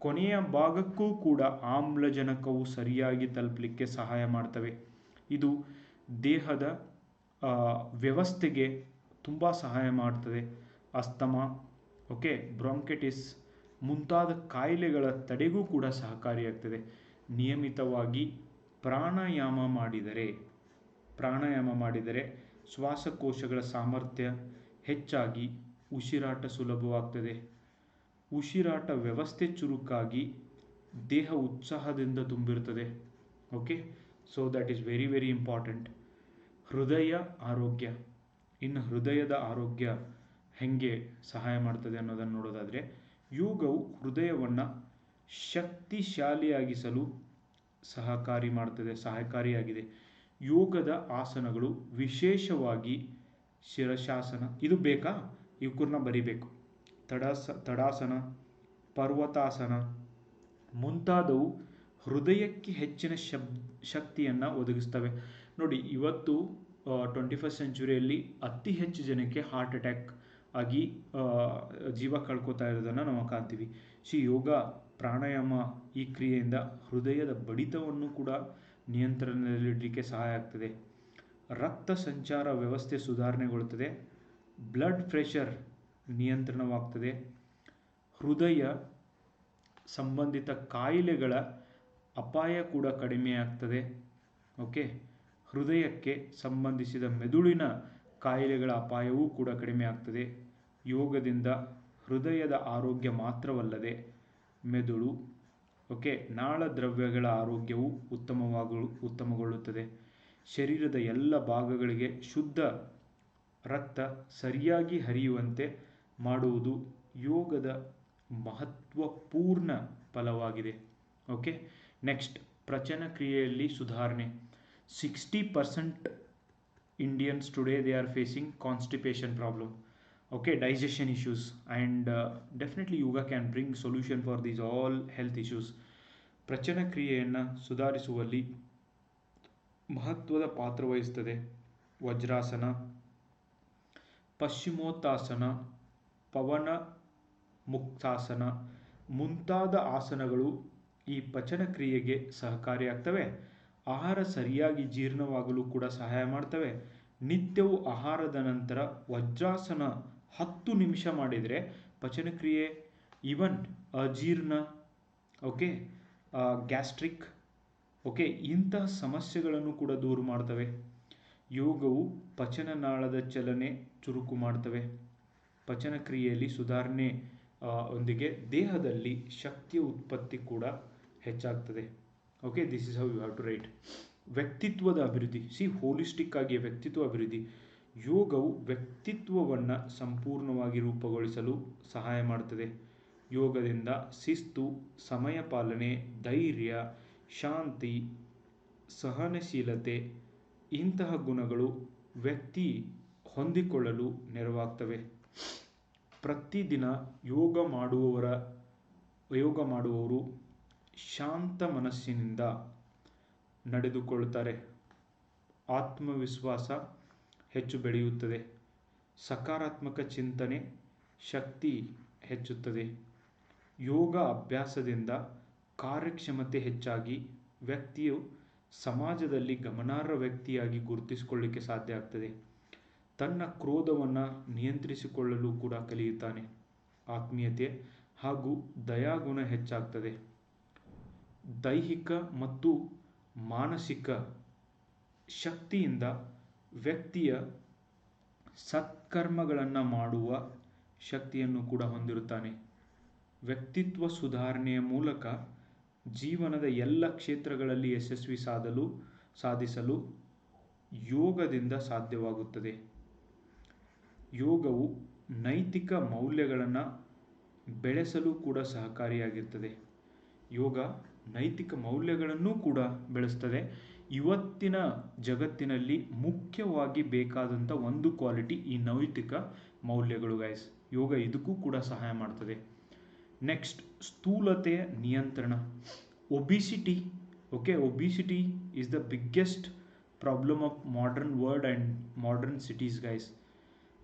ಕೊನೆಯ ಭಾಗಕ್ಕೂ ಕೂಡ ಆಮ್ಲಜನಕವು ಸರಿಯಾಗಿ ತಲುಪಲಿಕ್ಕೆ ಸಹಾಯ ಮಾಡ್ತವೆ. ಇದು ದೇಹದ ವ್ಯವಸ್ಥೆಗೆ ತುಂಬ ಸಹಾಯ ಮಾಡ್ತದೆ. ಅಸ್ತಮಾ, ಬ್ರಾಂಕೈಟಿಸ್ ಮುಂತಾದ ಕಾಯಿಲೆಗಳ ತಡೆಗೂ ಕೂಡ ಸಹಕಾರಿಯಾಗ್ತದೆ. ನಿಯಮಿತವಾಗಿ ಪ್ರಾಣಾಯಾಮ ಮಾಡಿದರೆ ಶ್ವಾಸಕೋಶಗಳ ಸಾಮರ್ಥ್ಯ ಹೆಚ್ಚಾಗಿ ಉಸಿರಾಟ ಸುಲಭವಾಗ್ತದೆ. ಉಸಿರಾಟ ವ್ಯವಸ್ಥೆ ಚುರುಕಾಗಿ ದೇಹ ಉತ್ಸಾಹದಿಂದ ತುಂಬಿರ್ತದೆ. So that is very very important. ಹೃದಯ ಆರೋಗ್ಯ. ಇನ್ನು ಹೃದಯದ ಆರೋಗ್ಯ ಹೆಂಗೆ ಸಹಾಯ ಮಾಡ್ತದೆ ಅನ್ನೋದನ್ನು ನೋಡೋದಾದರೆ, ಯೋಗವು ಹೃದಯವನ್ನು ಶಕ್ತಿಶಾಲಿಯಾಗಿಸಲು ಸಹಾಯಕಾರಿಯಾಗಿದೆ. ಯೋಗದ ಆಸನಗಳು, ವಿಶೇಷವಾಗಿ ಶಿರಶಾಸನ, ಇದು ಬೇಕಾ, ಇವಕ್ಕನ್ನ ಬರಿಬೇಕು. ತಡಾಸನ, ಪರ್ವತಾಸನ ಮುಂತಾದವು ಹೃದಯಕ್ಕೆ ಹೆಚ್ಚಿನ ಶಕ್ತಿಯನ್ನು ಒದಗಿಸ್ತವೆ. ನೋಡಿ, ಇವತ್ತು 21st ಸೆಂಚುರಿಯಲ್ಲಿ ಅತಿ ಹೆಚ್ಚು ಜನಕ್ಕೆ ಹಾರ್ಟ್ ಅಟ್ಯಾಕ್ ಆಗಿ ಜೀವ ಕಳ್ಕೊತಾ ಇರೋದನ್ನು ನಾವು ಕಾಣ್ತೀವಿ. ಯೋಗ, ಪ್ರಾಣಾಯಾಮ ಈ ಕ್ರಿಯೆಯಿಂದ ಹೃದಯದ ಬಡಿತವನ್ನು ಕೂಡ ನಿಯಂತ್ರಣದಲ್ಲಿಡಲಿಕ್ಕೆ ಸಹಾಯ ಆಗ್ತದೆ. ರಕ್ತ ಸಂಚಾರ ವ್ಯವಸ್ಥೆ ಸುಧಾರಣೆಗೊಳ್ಳುತ್ತದೆ. Blood pressure ನಿಯಂತ್ರಣವಾಗ್ತದೆ. ಹೃದಯ ಸಂಬಂಧಿತ ಕಾಯಿಲೆಗಳ ಅಪಾಯ ಕೂಡ ಕಡಿಮೆಯಾಗ್ತದೆ. ಹೃದಯಕ್ಕೆ ಸಂಬಂಧಿಸಿದ ಮೆದುಳಿನ ಕಾಯಿಲೆಗಳ ಅಪಾಯವೂ ಕೂಡ ಕಡಿಮೆ ಆಗ್ತದೆ. ಯೋಗದಿಂದ ಹೃದಯದ ಆರೋಗ್ಯ ಮಾತ್ರವಲ್ಲದೆ ಮೆದುಳು, ನಾಳದ್ರವ್ಯಗಳ ಆರೋಗ್ಯವು ಉತ್ತಮಗೊಳ್ಳುತ್ತದೆ. ಶರೀರದ ಎಲ್ಲ ಭಾಗಗಳಿಗೆ ಶುದ್ಧ ರಕ್ತ ಸರಿಯಾಗಿ ಹರಿಯುವಂತೆ ಮಾಡುವುದು ಯೋಗದ ಮಹತ್ವಪೂರ್ಣ ಫಲವಾಗಿದೆ. ನೆಕ್ಸ್ಟ್, ಪಚನ ಕ್ರಿಯೆಯಲ್ಲಿ ಸುಧಾರಣೆ. 60% Indians today they are facing constipation problem, digestion issues, and definitely yoga can bring solution for these all health issues. ಪಚನ ಕ್ರಿಯೆಯನ್ನು ಸುಧಾರಿಸುವಲ್ಲಿ ಮಹತ್ವದ ಪಾತ್ರ ವಹಿಸುತ್ತದೆ. ವಜ್ರಾಸನ, ಪಶ್ಚಿಮೋತ್ತಾಸನ, ಪವನ ಮುಕ್ತಾಸನ ಮುಂತಾದ ಆಸನಗಳು ಈ ಪಚನ ಕ್ರಿಯೆಗೆ ಸಹಕಾರಿಯಾಗ್ತವೆ. ಆಹಾರ ಸರಿಯಾಗಿ ಜೀರ್ಣವಾಗಲು ಕೂಡ ಸಹಾಯ ಮಾಡ್ತವೆ. ನಿತ್ಯವೂ ಆಹಾರದ ನಂತರ ವಜ್ರಾಸನ 10 ನಿಮಿಷ ಮಾಡಿದರೆ ಪಚನ ಕ್ರಿಯೆ, ಈವನ್ ಅಜೀರ್ಣ, ಗ್ಯಾಸ್ಟ್ರಿಕ್, ಇಂತಹ ಸಮಸ್ಯೆಗಳನ್ನು ಕೂಡ ದೂರ ಮಾಡ್ತವೆ. ಯೋಗವು ಪಚನನಾಳದ ಚಲನೆ ಚುರುಕು ಮಾಡ್ತವೆ. ಪಚನ ಕ್ರಿಯೆಯಲ್ಲಿ ಸುಧಾರಣೆ ಒಂದಿಗೆ ದೇಹದಲ್ಲಿ ಶಕ್ತಿಯ ಉತ್ಪತ್ತಿ ಕೂಡ ಹೆಚ್ಚಾಗ್ತದೆ. This is how you have to write. ವ್ಯಕ್ತಿತ್ವದ ಅಭಿವೃದ್ಧಿ. ಹೋಲಿಸ್ಟಿಕ್ ಆಗಿ ವ್ಯಕ್ತಿತ್ವ ಅಭಿವೃದ್ಧಿ. ಯೋಗವು ವ್ಯಕ್ತಿತ್ವವನ್ನು ಸಂಪೂರ್ಣವಾಗಿ ರೂಪುಗೊಳಿಸಲು ಸಹಾಯ ಮಾಡ್ತದೆ. ಯೋಗದಿಂದ ಶಿಸ್ತು, ಸಮಯ ಪಾಲನೆ, ಧೈರ್ಯ, ಶಾಂತಿ, ಸಹನಶೀಲತೆ ಇಂತಹ ಗುಣಗಳು ವ್ಯಕ್ತಿ ಹೊಂದಿಕೊಳ್ಳಲು ನೆರವಾಗ್ತವೆ. ಪ್ರತಿದಿನ ಯೋಗ ಮಾಡುವವರು ಶಾಂತ ಮನಸ್ಸಿನಿಂದ ನಡೆದುಕೊಳ್ಳುತ್ತಾರೆ. ಆತ್ಮವಿಶ್ವಾಸ ಹೆಚ್ಚು ಬೆಳೆಯುತ್ತದೆ. ಸಕಾರಾತ್ಮಕ ಚಿಂತನೆ ಶಕ್ತಿ ಹೆಚ್ಚುತ್ತದೆ. ಯೋಗ ಅಭ್ಯಾಸದಿಂದ ಕಾರ್ಯಕ್ಷಮತೆ ಹೆಚ್ಚಾಗಿ ವ್ಯಕ್ತಿಯು ಸಮಾಜದಲ್ಲಿ ಗಮನಾರ್ಹ ವ್ಯಕ್ತಿಯಾಗಿ ಗುರುತಿಸಿಕೊಳ್ಳಲಿಕ್ಕೆ ಸಾಧ್ಯ ಆಗ್ತದೆ. ತನ್ನ ಕ್ರೋಧವನ್ನು ನಿಯಂತ್ರಿಸಿಕೊಳ್ಳಲು ಕೂಡ ಕಲಿಯುತ್ತಾನೆ. ಆತ್ಮೀಯತೆ ಹಾಗೂ ದಯಾಗುಣ ಹೆಚ್ಚಾಗ್ತದೆ. ದೈಹಿಕ ಮತ್ತು ಮಾನಸಿಕ ಶಕ್ತಿಯಿಂದ ವ್ಯಕ್ತಿಯ ಸತ್ಕರ್ಮಗಳನ್ನು ಮಾಡುವ ಶಕ್ತಿಯನ್ನು ಕೂಡ ಹೊಂದಿರುತ್ತಾನೆ. ವ್ಯಕ್ತಿತ್ವ ಸುಧಾರಣೆಯ ಮೂಲಕ ಜೀವನದ ಎಲ್ಲ ಕ್ಷೇತ್ರಗಳಲ್ಲಿ ಯಶಸ್ವಿ ಸಾಧಿಸಲು ಯೋಗದಿಂದ ಸಾಧ್ಯವಾಗುತ್ತದೆ. ಯೋಗವು ನೈತಿಕ ಮೌಲ್ಯಗಳನ್ನು ಬೆಳೆಸಲು ಕೂಡ ಸಹಕಾರಿಯಾಗಿರ್ತದೆ. ಯೋಗ ನೈತಿಕ ಮೌಲ್ಯಗಳನ್ನು ಕೂಡ ಬೆಳೆಸ್ತದೆ. ಇವತ್ತಿನ ಜಗತ್ತಿನಲ್ಲಿ ಮುಖ್ಯವಾಗಿ ಬೇಕಾದಂಥ ಒಂದು ಕ್ವಾಲಿಟಿ ಈ ನೈತಿಕ ಮೌಲ್ಯಗಳು ಗೈಸ್. ಯೋಗ ಇದಕ್ಕೂ ಕೂಡ ಸಹಾಯ ಮಾಡ್ತದೆ. ನೆಕ್ಸ್ಟ್, ಸ್ಥೂಲತೆಯ ನಿಯಂತ್ರಣ. Obesity. Okay, obesity is the biggest problem of modern world and modern cities guys.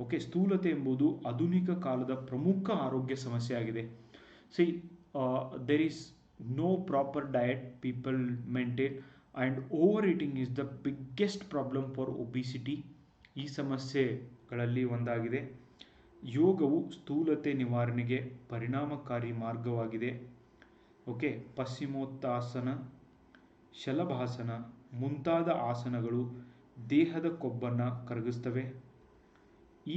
Okay, ಸ್ಥೂಲತೆ ಎಂಬುದು ಆಧುನಿಕ ಕಾಲದ ಪ್ರಮುಖ ಆರೋಗ್ಯ ಸಮಸ್ಯೆ ಆಗಿದೆ. See, there is no proper diet people maintain and over eating is the biggest problem for obesity. ಈ ಸಮಸ್ಯೆಗಳಲ್ಲಿ ಒಂದಾಗಿದೆ. ಯೋಗವು ಸ್ಥೂಲತೆ ನಿವಾರಣೆಗೆ ಪರಿಣಾಮಕಾರಿ ಮಾರ್ಗವಾಗಿದೆ. ಓಕೆ, ಪಶ್ಚಿಮೋತ್ತಾಸನ, ಶಲಭಾಸನ ಮುಂತಾದ ಆಸನಗಳು ದೇಹದ ಕೊಬ್ಬನ್ನು ಕರಗಿಸ್ತವೆ.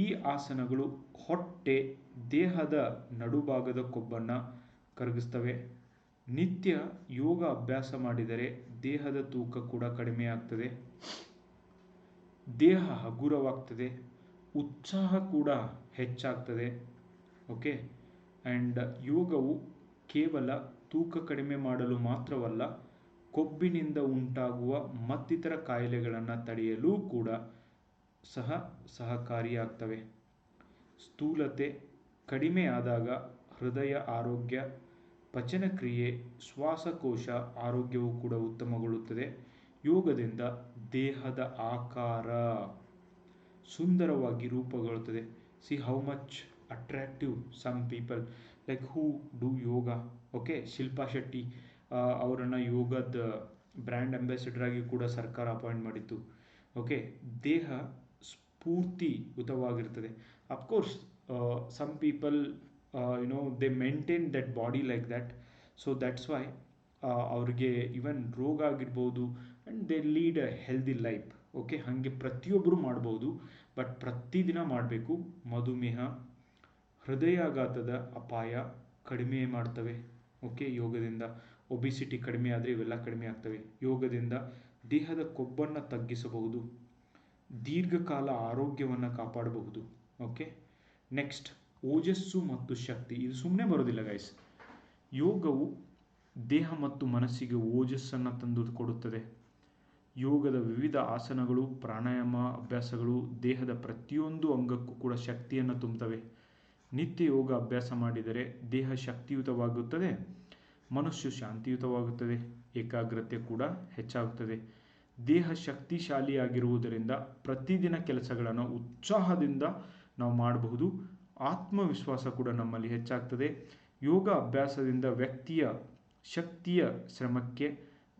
ಈ ಆಸನಗಳು ಹೊಟ್ಟೆ, ದೇಹದ ನಡುಭಾಗದ ಕೊಬ್ಬನ್ನು ಕರಗಿಸ್ತವೆ. ನಿತ್ಯ ಯೋಗ ಅಭ್ಯಾಸ ಮಾಡಿದರೆ ದೇಹದ ತೂಕ ಕೂಡ ಕಡಿಮೆಯಾಗ್ತದೆ, ದೇಹ ಹಗುರವಾಗ್ತದೆ, ಉತ್ಸಾಹ ಕೂಡ ಹೆಚ್ಚಾಗ್ತದೆ. ಓಕೆ, ಆ್ಯಂಡ್ ಯೋಗವು ಕೇವಲ ತೂಕ ಕಡಿಮೆ ಮಾಡಲು ಮಾತ್ರವಲ್ಲ, ಕೊಬ್ಬಿನಿಂದ ಉಂಟಾಗುವ ಮತ್ತಿತರ ಕಾಯಿಲೆಗಳನ್ನು ತಡೆಯಲು ಕೂಡ ಸಹಕಾರಿಯಾಗ್ತವೆ. ಸ್ಥೂಲತೆ ಕಡಿಮೆಯಾದಾಗ ಹೃದಯ ಆರೋಗ್ಯ, ಪಚನಕ್ರಿಯೆ, ಶ್ವಾಸಕೋಶ ಆರೋಗ್ಯವು ಕೂಡ ಉತ್ತಮಗೊಳ್ಳುತ್ತದೆ. ಯೋಗದಿಂದ ದೇಹದ ಆಕಾರ ಸುಂದರವಾಗಿ ರೂಪುಗೊಳ್ಳುತ್ತದೆ. See how much attractive some people like who do yoga. Okay, Shilpa Shetty ಅವರನ್ನು ಯೋಗದ ಬ್ರ್ಯಾಂಡ್ ಅಂಬಾಸಿಡರ್ ಆಗಿ ಕೂಡ ಸರ್ಕಾರ ಅಪಾಯಿಂಟ್ ಮಾಡಿತ್ತು. ಓಕೆ, ದೇಹ ಸ್ಫೂರ್ತಿಯುತವಾಗಿರ್ತದೆ. Of course some people they maintain that body like that, so that's why ಅವ್ರಿಗೆ ಇವನ್ ರೋಗ ಆಗಿರ್ಬೋದು and they lead a healthy life. Okay, ಹಾಗೆ ಪ್ರತಿಯೊಬ್ಬರು ಮಾಡ್ಬೋದು, ಬಟ್ ಪ್ರತಿದಿನ ಮಾಡಬೇಕು. ಮಧುಮೇಹ, ಹೃದಯಾಘಾತದ ಅಪಾಯ ಕಡಿಮೆ ಮಾಡ್ತವೆ. ಓಕೆ, ಯೋಗದಿಂದ ಒಬಿಸಿಟಿ ಕಡಿಮೆ ಆದರೆ ಇವೆಲ್ಲ ಕಡಿಮೆ ಆಗ್ತವೆ. ಯೋಗದಿಂದ ದೇಹದ ಕೊಬ್ಬನ್ನು ತಗ್ಗಿಸಬಹುದು, ದೀರ್ಘಕಾಲ ಆರೋಗ್ಯವನ್ನು ಕಾಪಾಡಬಹುದು. ಓಕೆ, ನೆಕ್ಸ್ಟ್ ಓಜಸ್ಸು ಮತ್ತು ಶಕ್ತಿ. ಇದು ಸುಮ್ಮನೆ ಬರೋದಿಲ್ಲ ಗೈಸ್. ಯೋಗವು ದೇಹ ಮತ್ತು ಮನಸ್ಸಿಗೆ ಓಜಸ್ಸನ್ನು ತಂದು ಕೊಡುತ್ತದೆ. ಯೋಗದ ವಿವಿಧ ಆಸನಗಳು, ಪ್ರಾಣಾಯಾಮ ಅಭ್ಯಾಸಗಳು ದೇಹದ ಪ್ರತಿಯೊಂದು ಅಂಗಕ್ಕೂ ಕೂಡ ಶಕ್ತಿಯನ್ನು ತುಂಬುತ್ತವೆ. ನಿತ್ಯ ಯೋಗ ಅಭ್ಯಾಸ ಮಾಡಿದರೆ ದೇಹ ಶಕ್ತಿಯುತವಾಗುತ್ತದೆ, ಮನಸ್ಸು ಶಾಂತಿಯುತವಾಗುತ್ತದೆ, ಏಕಾಗ್ರತೆ ಕೂಡ ಹೆಚ್ಚಾಗುತ್ತದೆ. ದೇಹ ಶಕ್ತಿಶಾಲಿಯಾಗಿರುವುದರಿಂದ ಪ್ರತಿದಿನ ಕೆಲಸಗಳನ್ನು ಉತ್ಸಾಹದಿಂದ ನಾವು ಮಾಡಬಹುದು. ಆತ್ಮವಿಶ್ವಾಸ ಕೂಡ ನಮ್ಮಲ್ಲಿ ಹೆಚ್ಚಾಗ್ತದೆ. ಯೋಗ ಅಭ್ಯಾಸದಿಂದ ವ್ಯಕ್ತಿಯ ಶಕ್ತಿಯ ಶ್ರಮಕ್ಕೆ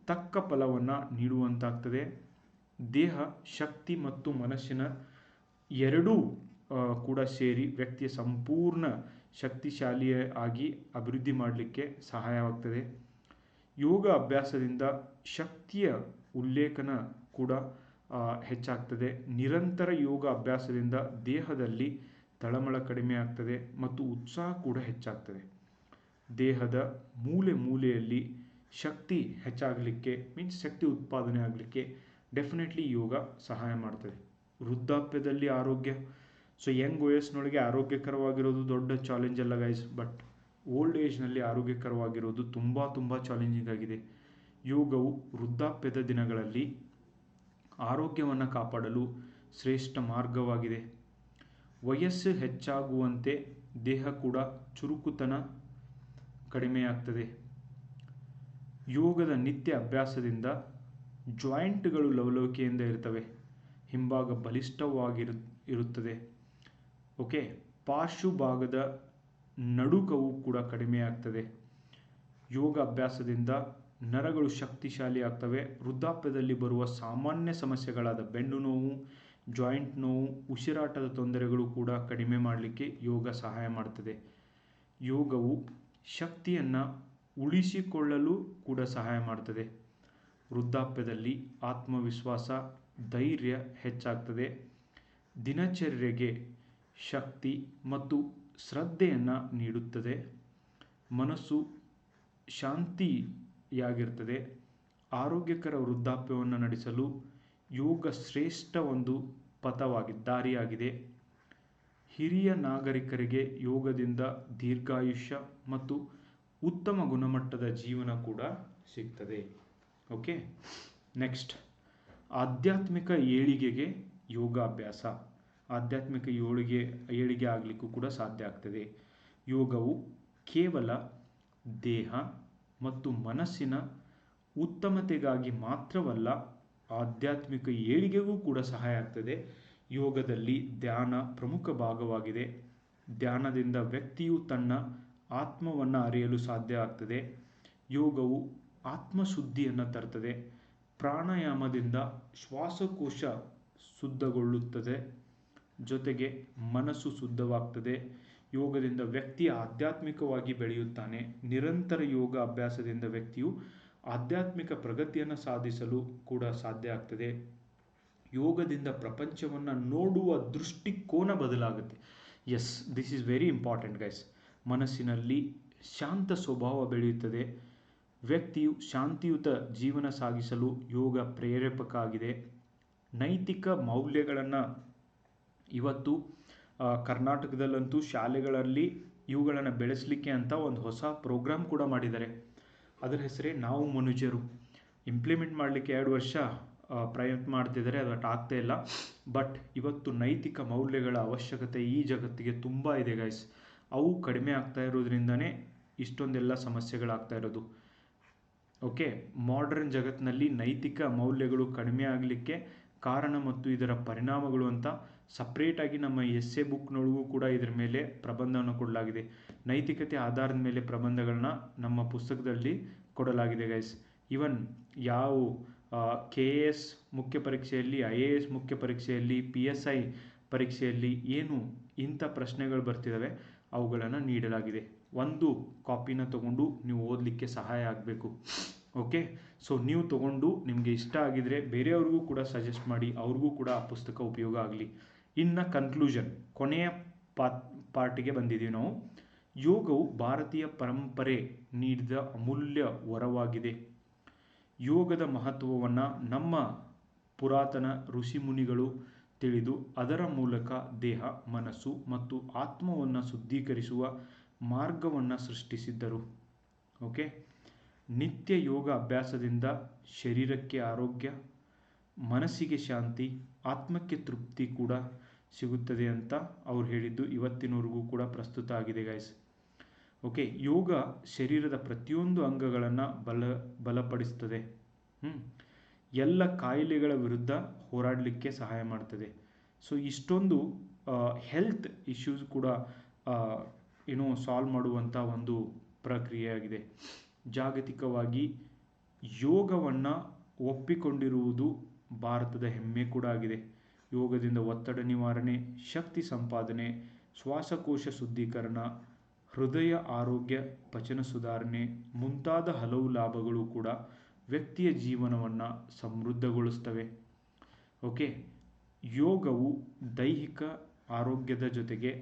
ತಕ್ಕ ಫಲವನ್ನು ನೀಡುವಂತಾಗ್ತದೆ. ದೇಹ, ಶಕ್ತಿ ಮತ್ತು ಮನಸ್ಸಿನ ಎರಡೂ ಕೂಡ ಸೇರಿ ವ್ಯಕ್ತಿಯ ಸಂಪೂರ್ಣ ಶಕ್ತಿಶಾಲಿಯಾಗಿ ಅಭಿವೃದ್ಧಿ ಮಾಡಲಿಕ್ಕೆ ಸಹಾಯವಾಗ್ತದೆ. ಯೋಗ ಅಭ್ಯಾಸದಿಂದ ಶಕ್ತಿಯ ಉಲ್ಲೇಖನ ಕೂಡ ಹೆಚ್ಚಾಗ್ತದೆ. ನಿರಂತರ ಯೋಗ ಅಭ್ಯಾಸದಿಂದ ದೇಹದಲ್ಲಿ ತಳಮಳ ಕಡಿಮೆ ಆಗ್ತದೆ ಮತ್ತು ಉತ್ಸಾಹ ಕೂಡ ಹೆಚ್ಚಾಗ್ತದೆ. ದೇಹದ ಮೂಲೆ ಮೂಲೆಯಲ್ಲಿ ಶಕ್ತಿ ಹೆಚ್ಚಾಗಲಿಕ್ಕೆ ಮೀನ್ಸ್ ಶಕ್ತಿ ಉತ್ಪಾದನೆ ಆಗಲಿಕ್ಕೆ ಡೆಫಿನೆಟ್ಲಿ ಯೋಗ ಸಹಾಯ ಮಾಡ್ತದೆ. ವೃದ್ಧಾಪ್ಯದಲ್ಲಿ ಆರೋಗ್ಯ. ಸೊ ಯಂಗ್ ವಯಸ್ಸಿನೊಳಗೆ ಆರೋಗ್ಯಕರವಾಗಿರೋದು ದೊಡ್ಡ ಚಾಲೆಂಜ್ ಅಲ್ಲ ಗೈಸ್, ಬಟ್ ಓಲ್ಡ್ ಏಜ್ನಲ್ಲಿ ಆರೋಗ್ಯಕರವಾಗಿರೋದು ತುಂಬ ಚಾಲೆಂಜಿಂಗ್ ಆಗಿದೆ. ಯೋಗವು ವೃದ್ಧಾಪ್ಯದ ದಿನಗಳಲ್ಲಿ ಆರೋಗ್ಯವನ್ನು ಕಾಪಾಡಲು ಶ್ರೇಷ್ಠ ಮಾರ್ಗವಾಗಿದೆ. ವಯಸ್ಸು ಹೆಚ್ಚಾಗುವಂತೆ ದೇಹ ಕೂಡ ಚುರುಕುತನ ಕಡಿಮೆಯಾಗ್ತದೆ. ಯೋಗದ ನಿತ್ಯ ಅಭ್ಯಾಸದಿಂದ ಜಾಯಿಂಟ್ಗಳು ಲವಲವಿಕೆಯಿಂದ ಇರ್ತವೆ, ಹಿಂಭಾಗ ಬಲಿಷ್ಠವಾಗಿರುತ್ತದೆ. ಓಕೆ, ಪಾರ್ಶ್ವಭಾಗದ ನಡುಕವು ಕೂಡ ಕಡಿಮೆಯಾಗ್ತದೆ. ಯೋಗ ಅಭ್ಯಾಸದಿಂದ ನರಗಳು ಶಕ್ತಿಶಾಲಿ ಆಗ್ತವೆ. ವೃದ್ಧಾಪ್ಯದಲ್ಲಿ ಬರುವ ಸಾಮಾನ್ಯ ಸಮಸ್ಯೆಗಳಾದ ಬೆನ್ನು ನೋವು, ಜಾಯಿಂಟ್ ನೋವು, ಉಸಿರಾಟದ ತೊಂದರೆಗಳು ಕೂಡ ಕಡಿಮೆ ಮಾಡಲಿಕ್ಕೆ ಯೋಗ ಸಹಾಯ ಮಾಡ್ತದೆ. ಯೋಗವು ಶಕ್ತಿಯನ್ನು ಉಳಿಸಿಕೊಳ್ಳಲು ಕೂಡ ಸಹಾಯ ಮಾಡ್ತದೆ. ವೃದ್ಧಾಪ್ಯದಲ್ಲಿ ಆತ್ಮವಿಶ್ವಾಸ, ಧೈರ್ಯ ಹೆಚ್ಚಾಗ್ತದೆ. ದಿನಚರ್ಯೆಗೆ ಶಕ್ತಿ ಮತ್ತು ಶ್ರದ್ಧೆಯನ್ನು ನೀಡುತ್ತದೆ. ಮನಸ್ಸು ಶಾಂತಿಯಾಗಿರ್ತದೆ. ಆರೋಗ್ಯಕರ ವೃದ್ಧಾಪ್ಯವನ್ನು ನಡೆಸಲು ಯೋಗ ಶ್ರೇಷ್ಠ ಒಂದು ದಾರಿಯಾಗಿದೆ. ಹಿರಿಯ ನಾಗರಿಕರಿಗೆ ಯೋಗದಿಂದ ದೀರ್ಘಾಯುಷ್ಯ ಮತ್ತು ಉತ್ತಮ ಗುಣಮಟ್ಟದ ಜೀವನ ಕೂಡ ಸಿಗ್ತದೆ. ಓಕೆ, ನೆಕ್ಸ್ಟ್ ಆಧ್ಯಾತ್ಮಿಕ ಏಳಿಗೆಗೆ ಯೋಗಾಭ್ಯಾಸ. ಆಧ್ಯಾತ್ಮಿಕ ಏಳಿಗೆ ಆಗಲಿಕ್ಕೂ ಕೂಡ ಸಾಧ್ಯ ಆಗ್ತದೆ. ಯೋಗವು ಕೇವಲ ದೇಹ ಮತ್ತು ಮನಸ್ಸಿನ ಉತ್ತಮತೆಗಾಗಿ ಮಾತ್ರವಲ್ಲ, ಆಧ್ಯಾತ್ಮಿಕ ಏಳಿಗೆಗೂ ಕೂಡ ಸಹಾಯ ಆಗ್ತದೆ. ಯೋಗದಲ್ಲಿ ಧ್ಯಾನ ಪ್ರಮುಖ ಭಾಗವಾಗಿದೆ. ಧ್ಯಾನದಿಂದ ವ್ಯಕ್ತಿಯು ತನ್ನ ಆತ್ಮವನ್ನು ಅರಿಯಲು ಸಾಧ್ಯ ಆಗ್ತದೆ. ಯೋಗವು ಆತ್ಮಶುದ್ಧಿಯನ್ನು ತರ್ತದೆ. ಪ್ರಾಣಾಯಾಮದಿಂದ ಶ್ವಾಸಕೋಶ ಶುದ್ಧಗೊಳ್ಳುತ್ತದೆ, ಜೊತೆಗೆ ಮನಸ್ಸು ಶುದ್ಧವಾಗ್ತದೆ. ಯೋಗದಿಂದ ವ್ಯಕ್ತಿ ಆಧ್ಯಾತ್ಮಿಕವಾಗಿ ಬೆಳೆಯುತ್ತಾನೆ. ನಿರಂತರ ಯೋಗ ಅಭ್ಯಾಸದಿಂದ ವ್ಯಕ್ತಿಯು ಆಧ್ಯಾತ್ಮಿಕ ಪ್ರಗತಿಯನ್ನು ಸಾಧಿಸಲು ಕೂಡ ಸಾಧ್ಯ ಆಗ್ತದೆ. ಯೋಗದಿಂದ ಪ್ರಪಂಚವನ್ನು ನೋಡುವ ದೃಷ್ಟಿಕೋನ ಬದಲಾಗುತ್ತೆ. Yes, this is very important guys. ಮನಸ್ಸಿನಲ್ಲಿ ಶಾಂತ ಸ್ವಭಾವ ಬೆಳೆಯುತ್ತದೆ. ವ್ಯಕ್ತಿಯು ಶಾಂತಿಯುತ ಜೀವನ ಸಾಗಿಸಲು ಯೋಗ ಪ್ರೇರೇಪಕ ಆಗಿದೆ. ನೈತಿಕ ಮೌಲ್ಯಗಳನ್ನು ಇವತ್ತು ಕರ್ನಾಟಕದಲ್ಲಂತೂ ಶಾಲೆಗಳಲ್ಲಿ ಇವುಗಳನ್ನು ಬೆಳೆಸಲಿಕ್ಕೆ ಅಂತ ಒಂದು ಹೊಸ ಪ್ರೋಗ್ರಾಮ್ ಕೂಡ ಮಾಡಿದ್ದಾರೆ. ಅದರ ಹೆಸರೇ ನಾವು ಮನುಷ್ಯರು. ಇಂಪ್ಲಿಮೆಂಟ್ ಮಾಡಲಿಕ್ಕೆ 2 ವರ್ಷ ಪ್ರಯತ್ನ ಮಾಡ್ತಿದ್ದಾರೆ, ಅದಕ್ಕೆ ಆಗ್ತಾ ಇಲ್ಲ. ಬಟ್ ಇವತ್ತು ನೈತಿಕ ಮೌಲ್ಯಗಳ ಅವಶ್ಯಕತೆ ಈ ಜಗತ್ತಿಗೆ ತುಂಬ ಇದೆ ಗೈಸ್. ಅವು ಕಡಿಮೆ ಆಗ್ತಾ ಇರೋದ್ರಿಂದನೇ ಇಷ್ಟೊಂದೆಲ್ಲ ಸಮಸ್ಯೆಗಳಾಗ್ತಾ ಇರೋದು. ಓಕೆ, ಮಾಡರ್ನ್ ಜಗತ್ತಿನಲ್ಲಿ ನೈತಿಕ ಮೌಲ್ಯಗಳು ಕಡಿಮೆ ಆಗಲಿಕ್ಕೆ ಕಾರಣ ಮತ್ತು ಇದರ ಪರಿಣಾಮಗಳು ಅಂತ ಸಪ್ರೇಟಾಗಿ ನಮ್ಮ ಎಸ್ಸೆ ಬುಕ್ನೊಳಗೂ ಕೂಡ ಇದರ ಮೇಲೆ ಪ್ರಬಂಧವನ್ನು ಕೊಡಲಾಗಿದೆ. ನೈತಿಕತೆ ಆಧಾರದ ಮೇಲೆ ಪ್ರಬಂಧಗಳನ್ನ ನಮ್ಮ ಪುಸ್ತಕದಲ್ಲಿ ಕೊಡಲಾಗಿದೆ ಗೈಸ್. ಇವನ್ ಯಾವ KAS ಮುಖ್ಯ ಪರೀಕ್ಷೆಯಲ್ಲಿ, IAS ಮುಖ್ಯ ಪರೀಕ್ಷೆಯಲ್ಲಿ, PSI ಪರೀಕ್ಷೆಯಲ್ಲಿ ಏನು ಇಂಥ ಪ್ರಶ್ನೆಗಳು ಬರ್ತಿದ್ದಾವೆ ಅವುಗಳನ್ನು ನೀಡಲಾಗಿದೆ. ಒಂದು ಕಾಪಿನ ತಗೊಂಡು ನೀವು ಓದಲಿಕ್ಕೆ ಸಹಾಯ ಆಗಬೇಕು. ಓಕೆ, ಸೊ ನೀವು ತಗೊಂಡು ನಿಮಗೆ ಇಷ್ಟ ಆಗಿದರೆ ಬೇರೆಯವ್ರಿಗೂ ಕೂಡ ಸಜೆಸ್ಟ್ ಮಾಡಿ, ಅವ್ರಿಗೂ ಕೂಡ ಆ ಪುಸ್ತಕ ಉಪಯೋಗ ಆಗಲಿ. ಇನ್ನು ಕನ್ಕ್ಲೂಷನ್, ಕೊನೆಯ ಪಾರ್ಟಿಗೆ ಬಂದಿದ್ದೀವಿ ನಾವು. ಯೋಗವು ಭಾರತೀಯ ಪರಂಪರೆ ನೀಡಿದ ಅಮೂಲ್ಯ ವರವಾಗಿದೆ. ಯೋಗದ ಮಹತ್ವವನ್ನು ನಮ್ಮ ಪುರಾತನ ಋಷಿಮುನಿಗಳು ತಿಳಿದು ಅದರ ಮೂಲಕ ದೇಹ, ಮನಸ್ಸು ಮತ್ತು ಆತ್ಮವನ್ನು ಶುದ್ಧೀಕರಿಸುವ ಮಾರ್ಗವನ್ನು ಸೃಷ್ಟಿಸಿದ್ದರು. ಓಕೆ, ನಿತ್ಯ ಯೋಗ ಅಭ್ಯಾಸದಿಂದ ಶರೀರಕ್ಕೆ ಆರೋಗ್ಯ, ಮನಸ್ಸಿಗೆ ಶಾಂತಿ, ಆತ್ಮಕ್ಕೆ ತೃಪ್ತಿ ಕೂಡ ಸಿಗುತ್ತದೆ ಅಂತ ಅವ್ರು ಹೇಳಿದ್ದು ಇವತ್ತಿನವರೆಗೂ ಕೂಡ ಪ್ರಸ್ತುತ ಆಗಿದೆ ಗೈಸ್. ಓಕೆ, ಯೋಗ ಶರೀರದ ಪ್ರತಿಯೊಂದು ಅಂಗಗಳನ್ನು ಬಲಪಡಿಸ್ತದೆ. ಎಲ್ಲ ಕಾಯಿಲೆಗಳ ವಿರುದ್ಧ ಹೋರಾಡಲಿಕ್ಕೆ ಸಹಾಯ ಮಾಡ್ತದೆ. ಸೊ ಇಷ್ಟೊಂದು ಹೆಲ್ತ್ ಇಶ್ಯೂಸ್ ಕೂಡ ಸಾಲ್ವ್ ಮಾಡುವಂಥ ಒಂದು ಪ್ರಕ್ರಿಯೆಯಾಗಿದೆ. ಜಾಗತಿಕವಾಗಿ ಯೋಗವನ್ನು ಒಪ್ಪಿಕೊಂಡಿರುವುದು ಭಾರತದ ಹೆಮ್ಮೆ ಕೂಡ ಆಗಿದೆ. ಯೋಗದಿಂದ ಒತ್ತಡ ನಿವಾರಣೆ, ಶಕ್ತಿ ಸಂಪಾದನೆ, ಶ್ವಾಸಕೋಶ ಶುದ್ಧೀಕರಣ, ಹೃದಯ ಆರೋಗ್ಯ, ಪಚನ ಸುಧಾರಣೆ ಮುಂತಾದ ಹಲವು ಲಾಭಗಳು ಕೂಡ ವ್ಯಕ್ತಿಯ ಜೀವನವನ್ನು ಸಮೃದ್ಧಗೊಳಿಸ್ತವೆ. ಓಕೆ, ಯೋಗವು ದೈಹಿಕ ಆರೋಗ್ಯದ ಜೊತೆಗೆ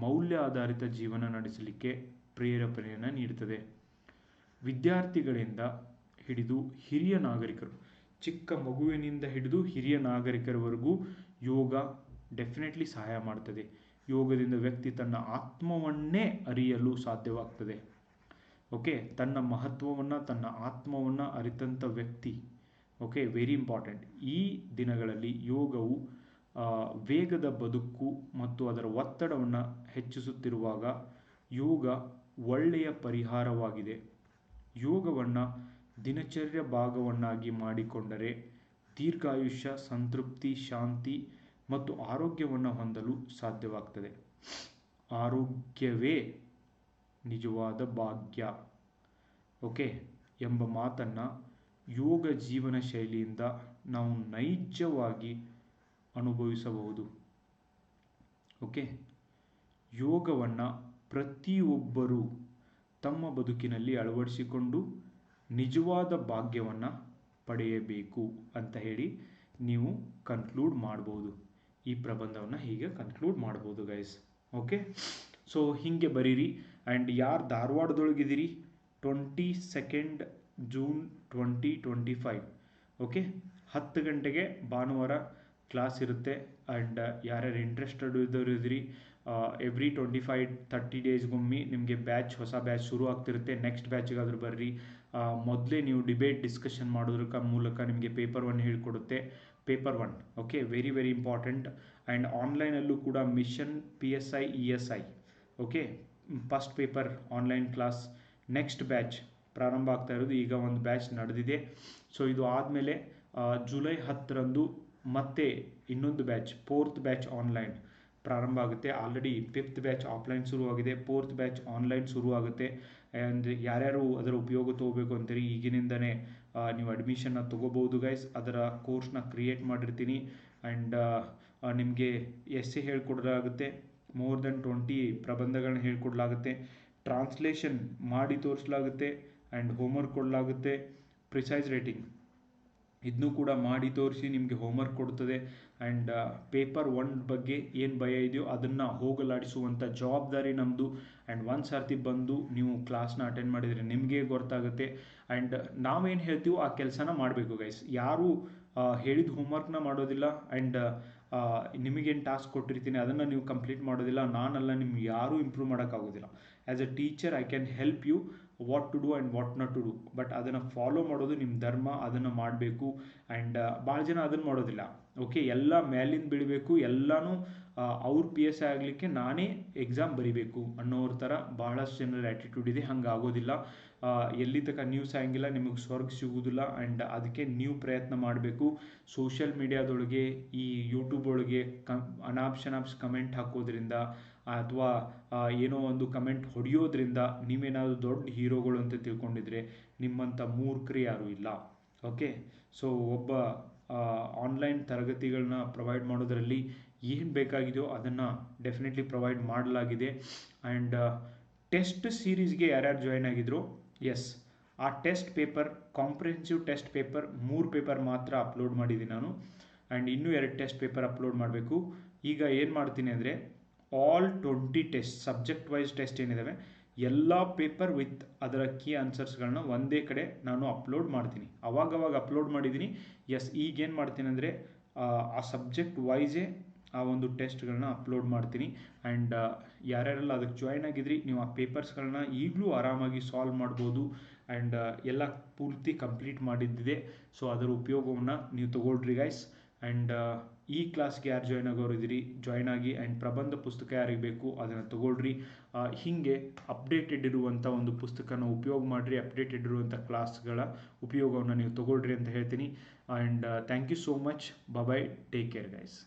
ಮೌಲ್ಯ ಆಧಾರಿತ ಜೀವನ ನಡೆಸಲಿಕ್ಕೆ ಪ್ರೇರೇಪಣೆಯನ್ನು ನೀಡುತ್ತದೆ. ವಿದ್ಯಾರ್ಥಿಗಳಿಂದ ಹಿಡಿದು ಹಿರಿಯ ನಾಗರಿಕರು, ಚಿಕ್ಕ ಮಗುವಿನಿಂದ ಹಿಡಿದು ಹಿರಿಯ ನಾಗರಿಕರವರೆಗೂ ಯೋಗ ಡೆಫಿನೆಟ್ಲಿ ಸಹಾಯ ಮಾಡ್ತದೆ. ಯೋಗದಿಂದ ವ್ಯಕ್ತಿ ತನ್ನ ಆತ್ಮವನ್ನೇ ಅರಿಯಲು ಸಾಧ್ಯವಾಗ್ತದೆ. ಓಕೆ, ತನ್ನ ಮಹತ್ವವನ್ನು, ತನ್ನ ಆತ್ಮವನ್ನು ಅರಿತಂಥ ವ್ಯಕ್ತಿ, ಓಕೆ, ವೆರಿ ಇಂಪಾರ್ಟೆಂಟ್. ಈ ದಿನಗಳಲ್ಲಿ ಯೋಗವು ವೇಗದ ಬದುಕು ಮತ್ತು ಅದರ ಒತ್ತಡವನ್ನು ಹೆಚ್ಚಿಸುತ್ತಿರುವಾಗ ಯೋಗ ಒಳ್ಳೆಯ ಪರಿಹಾರವಾಗಿದೆ. ಯೋಗವನ್ನು ದಿನಚರ್ಯ ಭಾಗವನ್ನಾಗಿ ಮಾಡಿಕೊಂಡರೆ ದೀರ್ಘಾಯುಷ್ಯ, ಸಂತೃಪ್ತಿ, ಶಾಂತಿ ಮತ್ತು ಆರೋಗ್ಯವನ್ನು ಹೊಂದಲು ಸಾಧ್ಯವಾಗ್ತದೆ. ಆರೋಗ್ಯವೇ ನಿಜವಾದ ಭಾಗ್ಯ, ಓಕೆ, ಎಂಬ ಮಾತನ್ನು ಯೋಗ ಜೀವನ ಶೈಲಿಯಿಂದ ನಾವು ನೈಜವಾಗಿ ಅನುಭವಿಸಬಹುದು. ಓಕೆ, ಯೋಗವನ್ನು ಪ್ರತಿಯೊಬ್ಬರೂ ತಮ್ಮ ಬದುಕಿನಲ್ಲಿ ಅಳವಡಿಸಿಕೊಂಡು ನಿಜವಾದ ಭಾಗ್ಯವನ್ನು ಪಡೆಯಬೇಕು ಅಂತ ಹೇಳಿ ನೀವು ಕನ್ಕ್ಲೂಡ್ ಮಾಡ್ಬೋದು. ಈ ಪ್ರಬಂಧವನ್ನು ಹೀಗೆ ಕನ್ಕ್ಲೂಡ್ ಮಾಡ್ಬೋದು ಗೈಸ್. ಓಕೆ, ಸೊ ಹೀಗೆ ಬರೀರಿ. ಆ್ಯಂಡ್ ಯಾರು ಧಾರವಾಡದೊಳಗಿದ್ದೀರಿ, 22 ಜೂನ್ 2025, ಓಕೆ, 10 ಗಂಟೆಗೆ ಭಾನುವಾರ ಕ್ಲಾಸ್ ಇರುತ್ತೆ. ಆ್ಯಂಡ್ ಯಾರ್ಯಾರು ಇಂಟ್ರೆಸ್ಟೆಡ್ ಇದ್ದವರು ಇದ್ರಿ, ಎವ್ರಿ 25-30 ಡೇಸ್ಗೊಮ್ಮೆ ನಿಮಗೆ ಹೊಸ ಬ್ಯಾಚ್ ಶುರು ಆಗ್ತಿರುತ್ತೆ. ನೆಕ್ಸ್ಟ್ ಬ್ಯಾಚಿಗಾದರೂ ಬರ್ರಿ. ಮೊದಲೇ ನೀವು ಡಿಬೇಟ್ ಡಿಸ್ಕಷನ್ ಮಾಡೋದ್ರ ಮೂಲಕ ನಿಮಗೆ ಪೇಪರ್ 1 ಹೇಳ್ಕೊಡುತ್ತೆ. Paper 1, okay, very very important. And ಆನ್ಲೈನಲ್ಲೂ ಕೂಡ mission PSI ESI, okay, first paper online class. Next batch ಪ್ರಾರಂಭ ಆಗ್ತಾ ಇರೋದು. ಈಗ ಒಂದು ಬ್ಯಾಚ್ ನಡೆದಿದೆ. ಸೊ ಇದು ಆದಮೇಲೆ ಜುಲೈ 10ರಂದು ಮತ್ತೆ ಇನ್ನೊಂದು ಬ್ಯಾಚ್, 4th ಬ್ಯಾಚ್ ಆನ್ಲೈನ್ ಪ್ರಾರಂಭ ಆಗುತ್ತೆ. ಆಲ್ರೆಡಿ 5th ಬ್ಯಾಚ್ ಆಫ್ಲೈನ್ ಶುರುವಾಗಿದೆ, 4th ಬ್ಯಾಚ್ ಆನ್ಲೈನ್ ಶುರುವಾಗುತ್ತೆ. ಆ್ಯಂಡ್ ಯಾರ್ಯಾರು ಅದರ ಉಪಯೋಗ ತೊಗೋಬೇಕು ಅಂತೀರಿ ಈಗಿನಿಂದನೇ ನೀವು ಅಡ್ಮಿಷನ್ನ ತೊಗೋಬೋದು ಗೈಸ್. ಅದರ ಕೋರ್ಸ್ನ ಕ್ರಿಯೇಟ್ ಮಾಡಿರ್ತೀನಿ. ಆ್ಯಂಡ್ ನಿಮಗೆ ಎಸ್ಸೆ ಹೇಳ್ಕೊಡಲಾಗುತ್ತೆ, ಮೋರ್ ದೆನ್ 20 ಪ್ರಬಂಧಗಳನ್ನ ಹೇಳ್ಕೊಡ್ಲಾಗುತ್ತೆ, ಟ್ರಾನ್ಸ್ಲೇಷನ್ ಮಾಡಿ ತೋರಿಸಲಾಗುತ್ತೆ, ಆ್ಯಂಡ್ ಹೋಮ್ವರ್ಕ್ ಕೊಡಲಾಗುತ್ತೆ. ಪ್ರಿಸೈಸ್ ರೇಟಿಂಗ್ ಇದನ್ನು ಕೂಡ ಮಾಡಿ ತೋರಿಸಿ ನಿಮಗೆ ಹೋಮ್ವರ್ಕ್ ಕೊಡ್ತದೆ. ಆ್ಯಂಡ್ ಪೇಪರ್ 1 ಬಗ್ಗೆ ಏನು ಭಯ ಇದೆಯೋ ಅದನ್ನು ಹೋಗಲಾಡಿಸುವಂಥ ಜವಾಬ್ದಾರಿ ನಮ್ಮದು. ಆ್ಯಂಡ್ ಒಂದು ಸರ್ತಿ ಬಂದು ನೀವು ಕ್ಲಾಸ್ನ ಅಟೆಂಡ್ ಮಾಡಿದರೆ ನಿಮಗೆ ಗೊತ್ತಾಗುತ್ತೆ. ಆ್ಯಂಡ್ ನಾವೇನು ಹೇಳ್ತೀವೋ ಆ ಕೆಲಸನ ಮಾಡಬೇಕು ಗೈಸ್. ಯಾರು ಹೇಳಿದ ಹೋಮ್ವರ್ಕ್ನ ಮಾಡೋದಿಲ್ಲ, ಆ್ಯಂಡ್ ನಿಮಗೇನು ಟಾಸ್ಕ್ ಕೊಟ್ಟಿರ್ತೀನಿ ಅದನ್ನು ನೀವು ಕಂಪ್ಲೀಟ್ ಮಾಡೋದಿಲ್ಲ, ನಾನಲ್ಲ ನಿಮ್ಗೆ ಯಾರೂ ಇಂಪ್ರೂವ್ ಮಾಡೋಕ್ಕಾಗೋದಿಲ್ಲ. As a teacher I can help you what to do and what not to do, but ಅದನ್ನು ಫಾಲೋ ಮಾಡೋದು ನಿಮ್ಮ ಧರ್ಮ, ಅದನ್ನು ಮಾಡಬೇಕು. ಆ್ಯಂಡ್ ಭಾಳ ಜನ ಅದನ್ನು ಮಾಡೋದಿಲ್ಲ. ಓಕೆ, ಎಲ್ಲ ಮೇಲಿಂದ ಬೀಳಬೇಕು, ಎಲ್ಲನೂ ಅವ್ರ PSI ಆಗಲಿಕ್ಕೆ ನಾನೇ ಎಕ್ಸಾಮ್ ಬರಿಬೇಕು ಅನ್ನೋರ ಥರ ಭಾಳಷ್ಟು ಜನರ ಆ್ಯಟಿಟ್ಯೂಡ್ ಇದೆ. ಹಂಗೆ ಆಗೋದಿಲ್ಲ. ಎಲ್ಲಿ ತನಕ ನೀವು ಸಾಯಂಗಿಲ್ಲ ನಿಮಗೆ ಸ್ವರ್ಗ ಸಿಗೋದಿಲ್ಲ. ಆ್ಯಂಡ್ ಅದಕ್ಕೆ ನೀವು ಪ್ರಯತ್ನ ಮಾಡಬೇಕು. ಸೋಷಿಯಲ್ ಮೀಡಿಯಾದೊಳಗೆ, ಈ ಯೂಟ್ಯೂಬ್ ಒಳಗೆ ಅನಾಪ್ಷನಾಪ್ಸ್ ಕಮೆಂಟ್ ಹಾಕೋದ್ರಿಂದ ಅಥವಾ ಏನೋ ಒಂದು ಕಮೆಂಟ್ ಹೊಡೆಯೋದ್ರಿಂದ ನೀವೇನಾದರೂ ದೊಡ್ಡ ಹೀರೋಗಳು ಅಂತ ತಿಳ್ಕೊಂಡಿದ್ರೆ ನಿಮ್ಮಂಥ ಮೂರ್ಖರು ಯಾರೂ ಇಲ್ಲ. ಓಕೆ, ಸೊ ಒಬ್ಬ ಆನ್ಲೈನ್ ತರಗತಿಗಳನ್ನ ಪ್ರೊವೈಡ್ ಮಾಡೋದರಲ್ಲಿ ಏನು ಬೇಕಾಗಿದೆಯೋ ಅದನ್ನು ಡೆಫಿನೆಟ್ಲಿ ಪ್ರೊವೈಡ್ ಮಾಡಲಾಗಿದೆ. ಆ್ಯಂಡ್ ಟೆಸ್ಟ್ ಸೀರೀಸ್ಗೆ ಯಾರ್ಯಾರು ಜಾಯ್ನ್ ಆಗಿದ್ರು, ಎಸ್, ಆ test paper, comprehensive test paper 3 paper ಮಾತ್ರ ಅಪ್ಲೋಡ್ ಮಾಡಿದ್ದೀನಿ ನಾನು. ಆ್ಯಂಡ್ ಇನ್ನೂ 2 ಟೆಸ್ಟ್ ಪೇಪರ್ ಅಪ್ಲೋಡ್ ಮಾಡಬೇಕು. ಈಗ ಏನು ಮಾಡ್ತೀನಿ ಅಂದರೆ all 20 test, subject wise test ಏನಿದ್ದಾವೆ ಎಲ್ಲ ಪೇಪರ್ ವಿತ್ ಅದರ ಕೀ ಆನ್ಸರ್ಸ್ಗಳನ್ನ ಒಂದೇ ಕಡೆ ನಾನು ಅಪ್ಲೋಡ್ ಮಾಡ್ತೀನಿ. ಅವಾಗವಾಗ ಅಪ್ಲೋಡ್ ಮಾಡಿದ್ದೀನಿ. ಎಸ್, ಈಗೇನು ಮಾಡ್ತೀನಿ ಅಂದರೆ ಆ ಸಬ್ಜೆಕ್ಟ್ ವೈಸೇ ಆ ಒಂದು ಟೆಸ್ಟ್ಗಳನ್ನ ಅಪ್ಲೋಡ್ ಮಾಡ್ತೀನಿ. ಆ್ಯಂಡ್ ಯಾರ್ಯಾರೆಲ್ಲ ಅದಕ್ಕೆ ಜಾಯ್ನ್ ಆಗಿದ್ರಿ ನೀವು ಆ ಪೇಪರ್ಸ್ಗಳನ್ನ ಈಗಲೂ ಆರಾಮಾಗಿ ಸಾಲ್ವ್ ಮಾಡ್ಬೋದು. ಆ್ಯಂಡ್ ಎಲ್ಲ ಪೂರ್ತಿ ಕಂಪ್ಲೀಟ್ ಮಾಡಿದ್ದಿದೆ. ಸೊ ಅದರ ಉಪಯೋಗವನ್ನು ನೀವು ತೊಗೊಳ್ರಿ ಗೈಸ್. ಆ್ಯಂಡ್ ಈ ಕ್ಲಾಸ್ಗೆ ಯಾರು ಜಾಯ್ನ್ ಆಗೋರು ಇದ್ದೀರಿ ಜಾಯ್ನ್ ಆಗಿ. ಆ್ಯಂಡ್ ಪ್ರಬಂಧ ಪುಸ್ತಕ ಯಾರಿಗೆ ಬೇಕು ಅದನ್ನು ತೊಗೊಳ್ರಿ. ಹೀಗೆ ಅಪ್ಡೇಟೆಡ್ ಇರುವಂಥ ಒಂದು ಪುಸ್ತಕನ ಉಪಯೋಗ ಮಾಡಿರಿ, ಅಪ್ಡೇಟೆಡ್ ಇರುವಂಥ ಕ್ಲಾಸ್ಗಳ ಉಪಯೋಗವನ್ನು ನೀವು ತೊಗೊಳ್ರಿ ಅಂತ ಹೇಳ್ತೀನಿ. And thank you so much. Bye, take care guys.